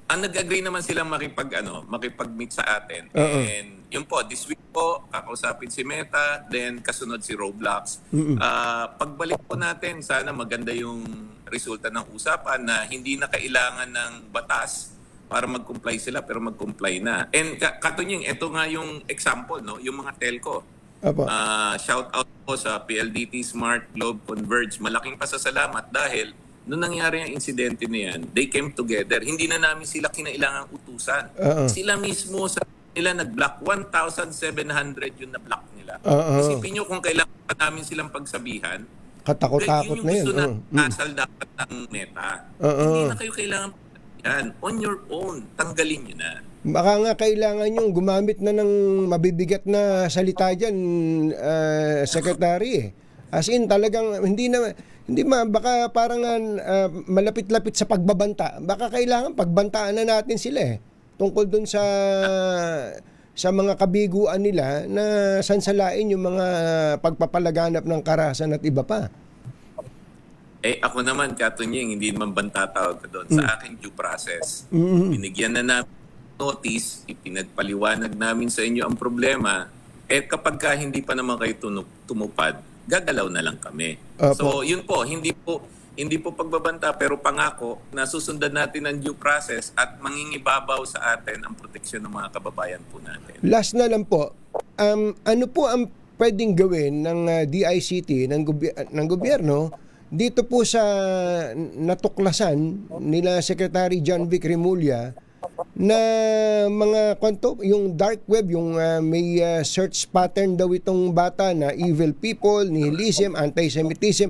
Ang nag-agree naman silang makipag-meet sa atin. And yun po, this week po, kakausapin si Meta, then kasunod si Roblox. Pagbalik po natin, sana maganda yung resulta ng usapan na hindi na kailangan ng batas para mag-comply sila pero mag-comply na. And Katunying, ito nga yung example, no? Yung mga telco. Shout out po sa PLDT, Smart, Globe, Converge. Malaking pasasalamat dahil nung nangyari ang insidente na yan, they came together. Hindi na namin sila kinailangang utusan. Sila mismo sa nila nag-block. 1,700 yung na-block nila. Isipin nyo kung kailangan pa namin silang pagsabihan. Katakot-takot na yun. Yun yung gusto na asal dapat ng Meta. Hindi na kayo kailangan yan. On your own, tanggalin nyo na. Baka nga kailangan yung gumamit na ng mabibigat na salita dyan, Secretary. As in, talagang baka parang malapit-lapit sa pagbabanta. Baka kailangan pagbantaan na natin sila tungkol dun sa mga kabiguan nila na sansalain yung mga pagpapalaganap ng karahasan at iba pa. Ako naman, Katunying, hindi naman banta tawag ka doon. Sa aking due process, binigyan na namin notice, ipinagpaliwanag namin sa inyo ang problema, kapag hindi pa naman kayo tumupad, gagalaw na lang kami. So, yun po, hindi po pagbabanta, pero pangako na susundan natin ang due process at mangingibabaw sa atin ang proteksyon ng mga kababayan po natin. Last na lang po, ano po ang pwedeng gawin ng DICT, ng gobyerno, dito po sa natuklasan nila Secretary John Vic Remulla na mga yung dark web, yung may search pattern daw itong bata na evil people, nihilism, anti-Semitism,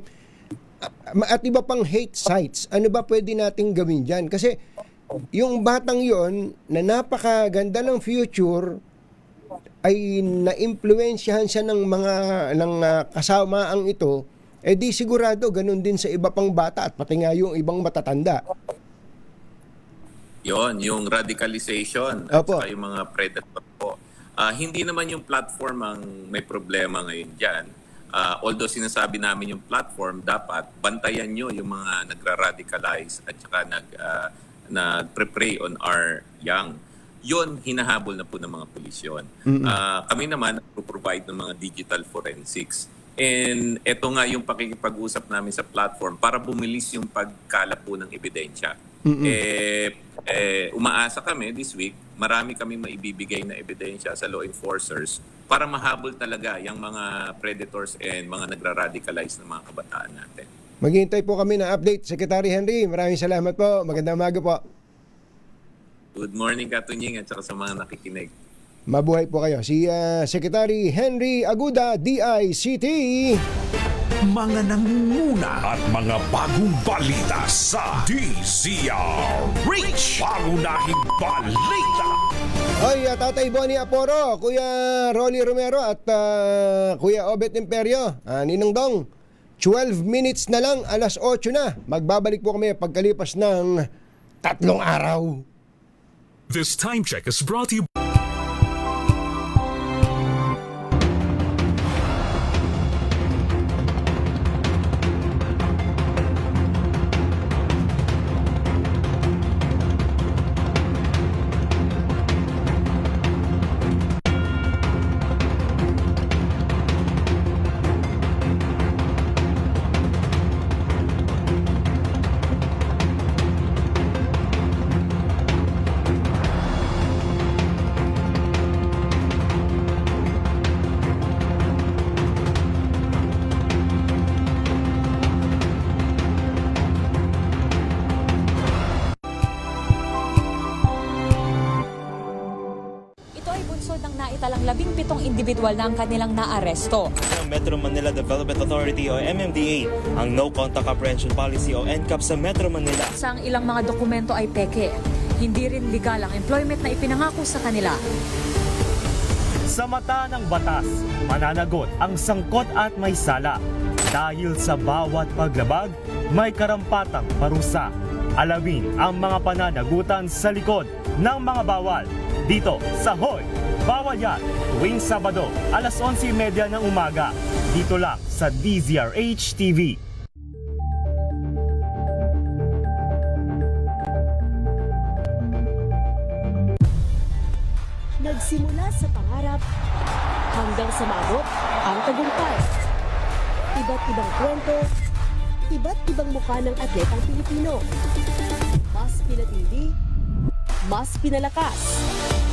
at iba pang hate sites. Ano ba pwede nating gawin dyan? Kasi yung batang yon na napakaganda ng future ay na-impluensyahan siya ng kasamaang ito, di sigurado ganun din sa iba pang bata at pati nga yung ibang matatanda. Yon, yung radicalization at saka yung mga predator po. Hindi naman yung platform ang may problema ngayon dyan. Although sinasabi namin yung platform, dapat bantayan nyo yung mga nagra-radicalize at saka nag-prey on our young. Yon, hinahabol na po ng mga pulisyon. Kami naman nag-provide ng mga digital forensics. And ito nga yung pakikipag-usap namin sa platform para bumilis yung pagkalap po ng ebidensya. Umaasa kami this week, marami kami maibibigay na ebidensya sa law enforcers para mahabol talaga yung mga predators and mga nagra-radicalize ng mga kabataan natin. Maghihintay po kami ng update, Secretary Henry. Maraming salamat po. Magandang umaga po. Good morning, Katunying, at saka sa mga nakikinig. Mabuhay po kayo. Si Secretary Henry Aguda, DICT. Mga nangunguna at mga bagong balita sa DZRH. Pangunahing balita. Hoy, Tatay Bonnie Aporo, Kuya Rolly Romero at Kuya Obet Imperio, Ninong Dong, 12 minutes na lang, alas 8 na. Magbabalik po kami pagkalipas ng 3 araw. This time check is brought to you. Naitalang 17 individual na ang kanilang naaresto. Ng Metro Manila Development Authority o MMDA ang No Contact Apprehension Policy o NCAP sa Metro Manila. Sa ang ilang mga dokumento ay peke. Hindi rin legal ang employment na ipinangako sa kanila. Sa mata ng batas, mananagot ang sangkot at may sala. Dahil sa bawat paglabag, may karampatang parusa. Alamin ang mga pananagutan sa likod ng mga bawal. Dito sa Hoy! Bawal yan, tuwing Sabado, alas 11:30 ng umaga. Dito lang sa DZRH TV. Nagsimula sa pangarap hanggang sa maabot ang tagumpay. Iba't ibang kwento, iba't ibang mukha ng atletang Pilipino. Mas pinatindi, mas pinalakas,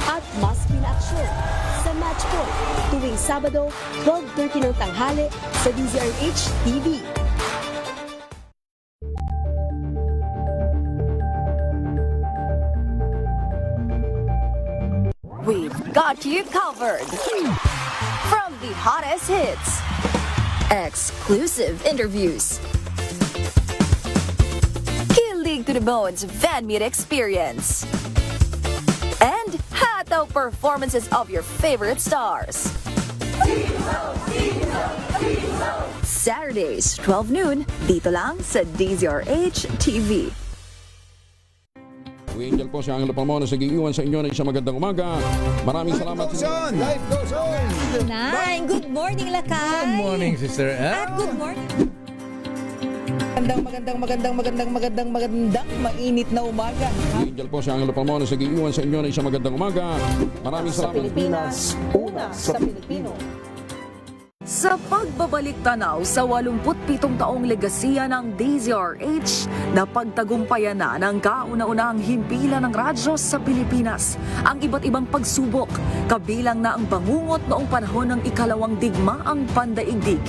at mas pinaaksyon sa Match Point tuwing Sabado, 12:30 ng tanghali sa DZRH TV. We've got you covered. From the hottest hits, exclusive interviews, kilig to the bones fan meet experience, and hataw performances of your favorite stars. Saturdays, 12 noon, dito lang sa DZRH TV. Angel po si Angelo Palmona sa gigiwan sa inyo ng isang magandang umaga. Maraming salamat. Life goes on! Nine, good morning, Lakay. Good morning, Sister Ann. At good morning. Magandang mainit na umaga. Angel po si Angelo Palmona sa gigiwan sa inyo ng isang magandang umaga. Maraming salamat. Sa Pilipinas, una sa Pilipino. Sa pagbabalik tanaw sa 87 taong legasiya ng DZRH, napagtagumpayan na ng kauna-unahang himpilan ng radyo sa Pilipinas ang iba't ibang pagsubok, kabilang na ang bangungot noong panahon ng ikalawang digmaang pandaigdig.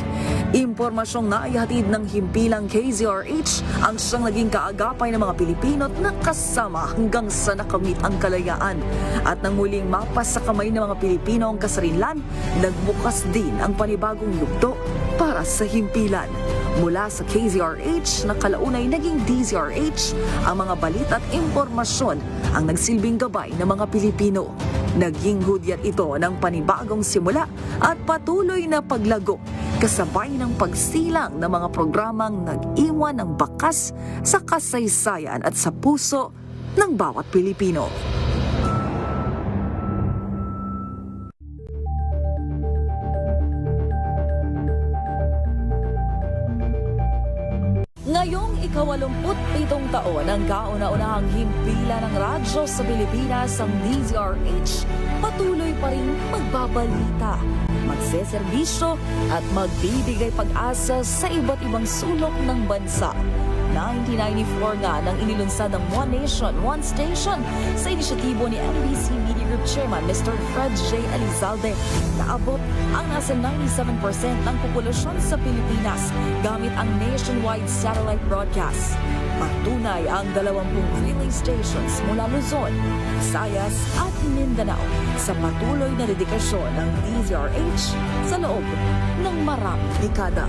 Impormasyong naihatid ng himpilang KZRH ang siyang naging kaagapay ng mga Pilipino't nakasama hanggang sa nakamit ang kalayaan. At nang muling mapas sa kamay ng mga Pilipino ang kasarinlan, nagbukas din ang panibagong yugto para sa himpilan. Mula sa KZRH na kalaunay naging DZRH, ang mga balita at impormasyon ang nagsilbing gabay ng mga Pilipino. Naging hudyat ito ng panibagong simula at patuloy na paglago, kasabay ng pagsilang ng mga programang nag-iwan ng bakas sa kasaysayan at sa puso ng bawat Pilipino. Ngayong ika-87 taon ang kauna-unahang himpilan ng radyo sa Pilipinas, ang DZRH, patuloy pa rin magbabalita, magseserbisyo at magbibigay pag-asa sa iba't ibang sulok ng bansa. 1994 nga nang inilunsad ang One Nation, One Station sa inisyatibo ni NBC Media Group Chairman Mr. Fred J. Elizalde. Naabot ang nasa 97% ng populasyon sa Pilipinas gamit ang nationwide satellite broadcast. Patunay ang 20 relay stations mula Luzon, Visayas at Mindanao sa patuloy na dedikasyon ng DZRH sa loob ng maraming dekada.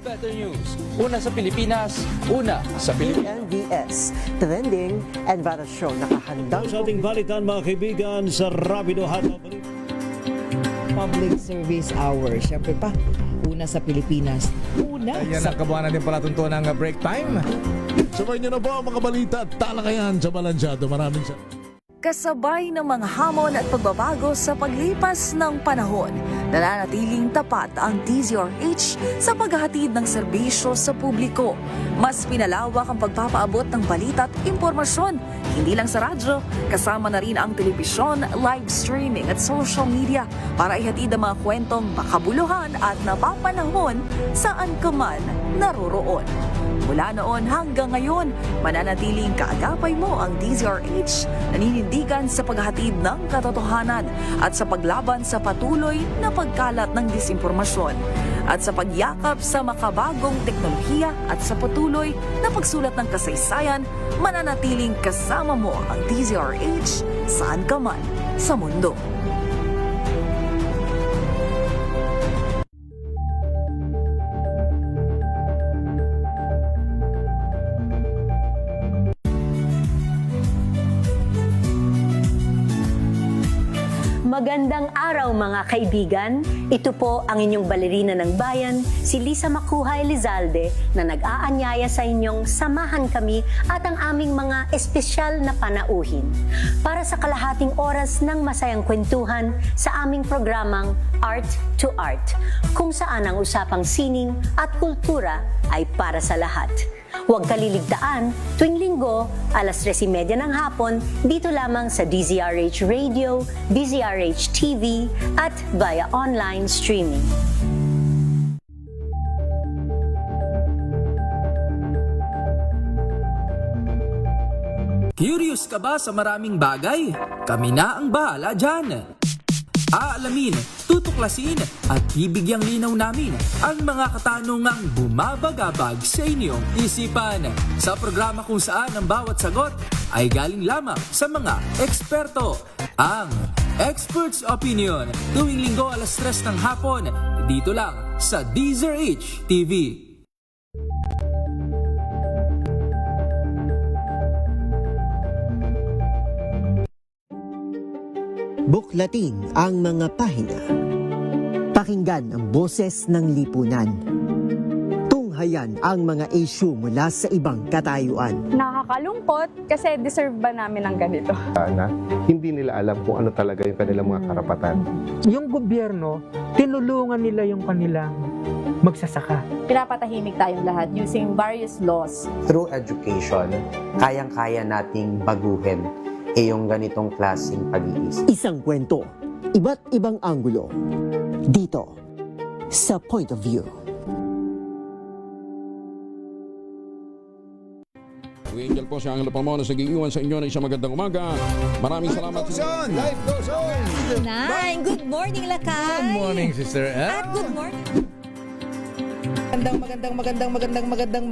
Better news. Una sa Pilipinas, una sa Pilipinas. NVS, Trending and Battle Show. Nakahandang sa ating balitan mga kaibigan sa Rapido Hataw. Public Service Hour. Siyempre pa, una sa Pilipinas. Una Ayan sa Ah. ang kabuhanan din pala tuntunan ng break time. Sabay niyo na po ang mga balita at talakayan sa Balansyado. Maraming salamat. Kasabay ng mga hamon at pagbabago sa paglipas ng panahon, nananatiling tapat ang DZRH sa paghahatid ng serbisyo sa publiko. Mas pinalawak ang pagpapaabot ng balita at impormasyon, hindi lang sa radyo, kasama na rin ang telebisyon, live streaming at social media para ihatid ang mga kwentong makabuluhan at napapanahon saan ka man naroroon. Mula noon hanggang ngayon, mananatiling kaagapay mo ang DZRH, naninindigan sa paghatid ng katotohanan at sa paglaban sa patuloy na pagkalat ng disinformasyon at sa pagyakap sa makabagong teknolohiya at sa patuloy na pagsulat ng kasaysayan, mananatiling kasama mo ang DZRH saan ka man sa mundo. Magandang araw mga kaibigan. Ito po ang inyong balerina ng bayan, si Lisa Macuja Elizalde, na nag-aanyaya sa inyong samahan kami at ang aming mga espesyal na panauhin para sa kalahating oras ng masayang kwentuhan sa aming programang Art to Art, kung saan ang usapang sining at kultura ay para sa lahat. Huwag kaliligtaan, tuwing linggo, alas 3:30 ng hapon, dito lamang sa DZRH Radio, DZRH TV, at via online streaming. Curious ka ba sa maraming bagay? Kami na ang bahala dyan. Aalamin, tutuklasin at bibigyang linaw namin ang mga katanungang bumabagabag sa inyong isipan. Sa programa kung saan ang bawat sagot ay galing lamang sa mga eksperto. Ang Expert's Opinion, tuwing linggo alas 3 ng hapon, dito lang sa DZRH TV. Buklatin ang mga pahina. Pakinggan ang boses ng lipunan. Tunghayan ang mga issue mula sa ibang katayuan. Nakakalungkot kasi deserve ba namin ng ganito? Na hindi nila alam kung ano talaga yung kanilang mga karapatan. Yung gobyerno, tinulungan nila yung kanilang magsasaka. Pinapatahimik tayong lahat using various laws. Through education, kayang-kaya nating baguhin yung ganitong klaseng pag-iisip. Isang kwento, iba't ibang anggulo. Dito, sa Point of View. Angel po si Angelo Palmona sa giiwan sa inyo na isang magandang umaga. Maraming salamat. Life goes on! Good morning, Lakay! Good morning, Sister Ann. At good morning. Magandang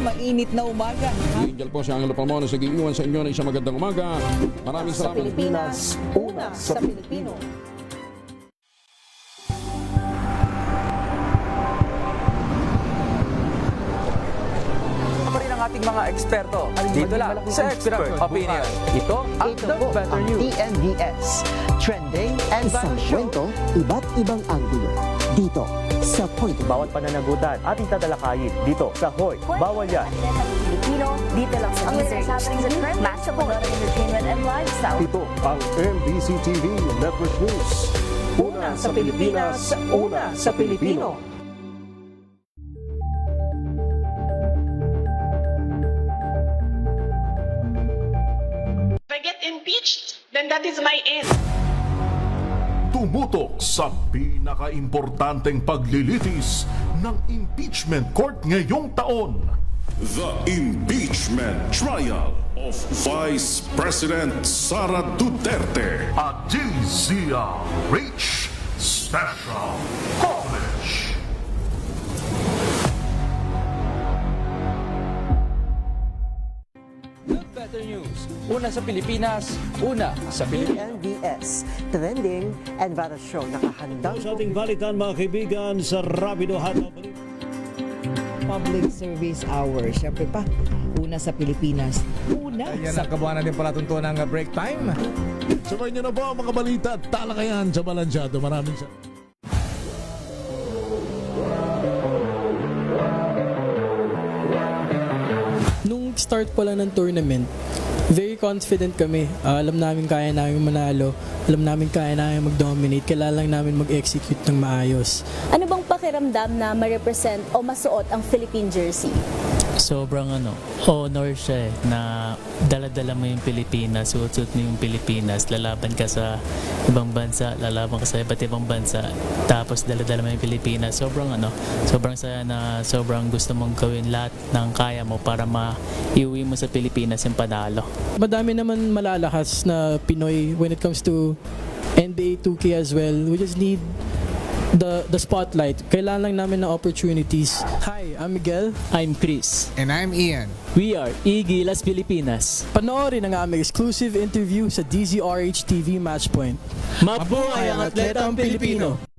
mainit na umaga. Angel po si Angelo Palmona sa giiwan sa inyo na isang magandang umaga. Maraming Sa salamat. Pilipinas, una sa Pilipino. Pa rin ang ating mga eksperto. Dito lang sa Expert Opinion. Ito ang The Better News. TNVS, trending and isang kwento, iba't ibang anggulo. Dito, sa Point of View. Bawat pananagutan ating tatalakayin dito sa Hoy. Bawal yan. Pilipino, dito lang sa DZRH, match of entertainment and lifestyle. Ito ang NBC TV Network News. Una sa Pilipinas, una sa Pilipino. If I get impeached, then that is my end. Tumutok sa pinaka-importanteng paglilitis ng impeachment court ngayong taon. The Impeachment Trial of Vice President Sara Duterte. A DZRH Special Coverage. The Better News. Una sa Pilipinas, una sa Pilipinas. TNVS, trending and various show nakahandang sa ating balitan mga kaibigan sa Rapido Hataw. Public Service Hour. Siyempre pa, una sa Pilipinas. Una Ayan sa ang kabuhanan din pala tuntunan ng break time. Sabay niyo na po ang mga balita at talakayan sa Balansyado. Maraming salamat. Nung start pa lang ng tournament, very confident kami. Alam namin kaya namin manalo. Alam namin kaya namin mag-dominate. Kailangan lang namin mag-execute ng maayos. Ano bang pakiramdam na ma-represent o masuot ang Philippine jersey? Sobrang honor siya na dala-dala mo yung Pilipinas, suot-suot mo yung Pilipinas, lalaban ka sa ibang bansa, lalaban ka sa iba't ibang bansa, tapos dala-dala mo yung Pilipinas. Sobrang saya na sobrang gusto mong gawin lahat ng kaya mo para maiuwi mo sa Pilipinas yung panalo. Madami naman malalakas na Pinoy when it comes to NBA 2K as well. We just need the spotlight. Kailangan lang namin ng opportunities. Hi, I'm Miguel. I'm Chris. And I'm Ian. We are Igilas Pilipinas. Panoorin ang aming exclusive interview sa DZRH TV Matchpoint. Mabuhay ang atletang Pilipino!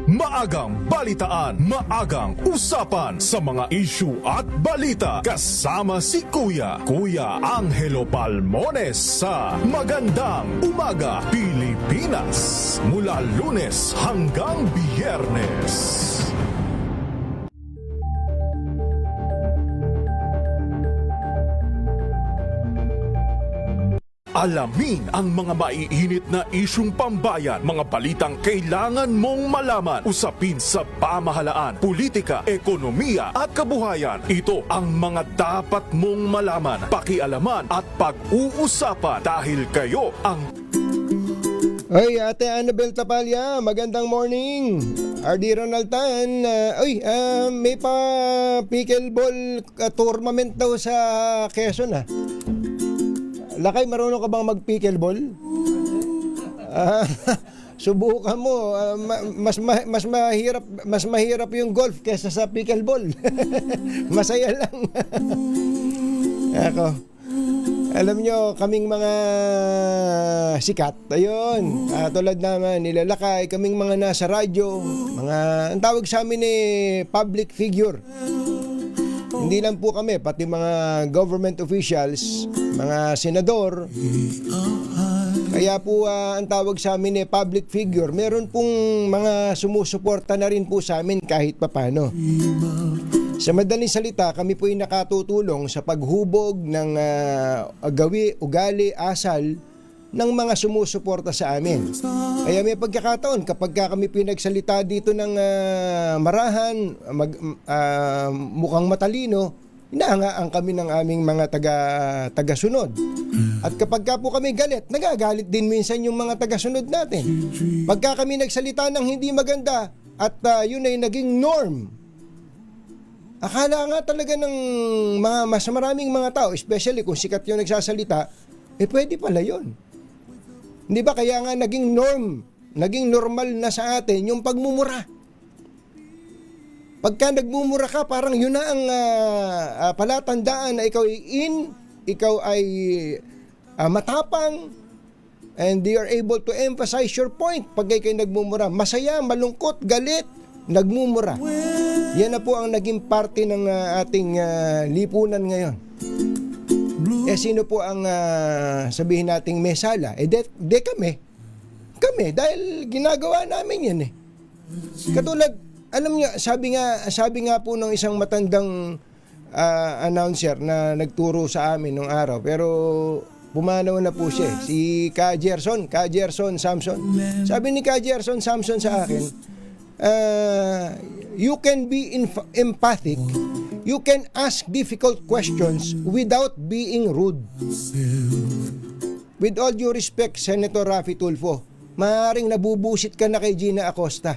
Maagang balitaan, maagang usapan sa mga issue at balita. Kasama si Kuya Angelo Palmones sa Magandang Umaga Pilipinas. Mula Lunes hanggang Biyernes. Alamin ang mga maiinit na isyung pambayan, mga balitang kailangan mong malaman, usapin sa pamahalaan, politika, ekonomiya at kabuhayan. Ito ang mga dapat mong malaman, pakialaman at pag-uusapan dahil kayo ang... Oy, Ate Annabel Tapalya, magandang morning. RD Ronaldan, may pa pickleball tournament daw sa Quezon ha. Lakay, marunong ka bang mag-pickleball? Subukan mo, mas mahirap yung golf kaysa sa pickleball. Masaya lang. Ako. Alam nyo, kaming mga sikat, ayun, tulad naman, nilalakay, kaming mga nasa radyo, ang tawag sa amin public figure. Hindi lang po kami, pati mga government officials, mga senador. Kaya po ang tawag sa amin public figure. Meron pong mga sumusuporta na rin po sa amin kahit papano. Sa madaling salita, kami po ay nakatutulong sa paghubog ng ugali, asal ng mga sumusuporta sa amin. Kaya may pagkakataon kapag kami pinagsalita dito ng marahan, mukhang matalino, inaangaan kami ng aming mga tagasunod. At kapag po kami galit, nagagalit din minsan yung mga tagasunod natin. Pagka kami nagsalita ng hindi maganda at yun ay naging norm, akala nga talaga ng mas maraming mga tao, especially kung sikat yung nagsasalita, pwede pala yun. Hindi ba? Kaya nga naging normal na sa atin yung pagmumura. Pagka nagmumura ka, parang yun na ang palatandaan na ikaw ay matapang, and they are able to emphasize your point pag kayo nagmumura. Masaya, malungkot, galit, nagmumura. Yan na po ang naging parte ng ating lipunan ngayon. Sino po ang sabihin nating may sala? De kami, dahil ginagawa namin yan Katulad, alam niyo, sabi nga po ng isang matandang announcer na nagturo sa amin nung araw, pero pumanaw na po siya, si Ka Gerson Samson. Sabi ni Ka Gerson Samson sa akin, you can be empathic, you can ask difficult questions without being rude. With all due respect, Senator Raffy Tulfo, maaaring nabubusit ka na kay Gina Acosta.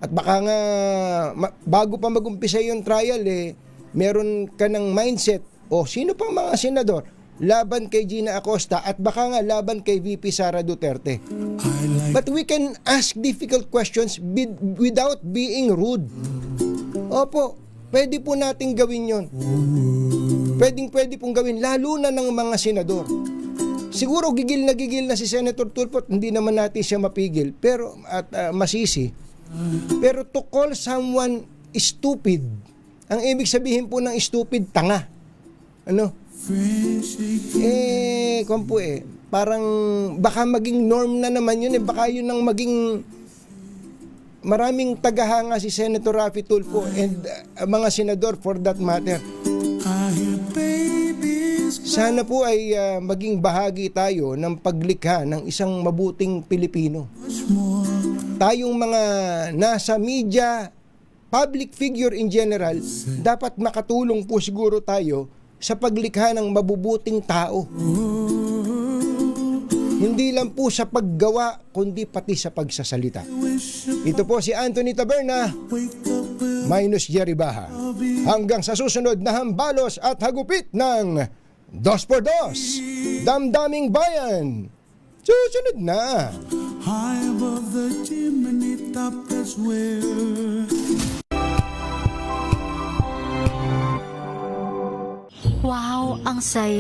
At baka nga, bago pa mag-umpisa yung trial, meron ka ng mindset, sino pang mga senador, laban kay Gina Acosta at baka nga laban kay VP Sara Duterte. But we can ask difficult questions without being rude. Opo, pwede po nating gawin yon. Pwede pong gawin, lalo na ng mga senador. Siguro gigil na si Senator Tulfo, hindi naman natin siya mapigil, pero masisi. Pero to call someone stupid, ang ibig sabihin po ng stupid, tanga. Parang baka maging norm na naman yun, baka yun ang maging maraming tagahanga si Senator Raffy Tulfo and mga senador for that matter. Sana po ay maging bahagi tayo ng paglikha ng isang mabuting Pilipino. Tayong mga nasa media, public figure in general, dapat makatulong po siguro tayo sa paglikha ng mabubuting tao. Hindi lang po sa paggawa, kundi pati sa pagsasalita. Ito po si Anthony Taberna, minus Jerry Baha. Hanggang sa susunod na hambalos at hagupit ng 2x2, Damdaming Bayan. Susunod na. High above the chimney top, that's where. Wow, ang saya.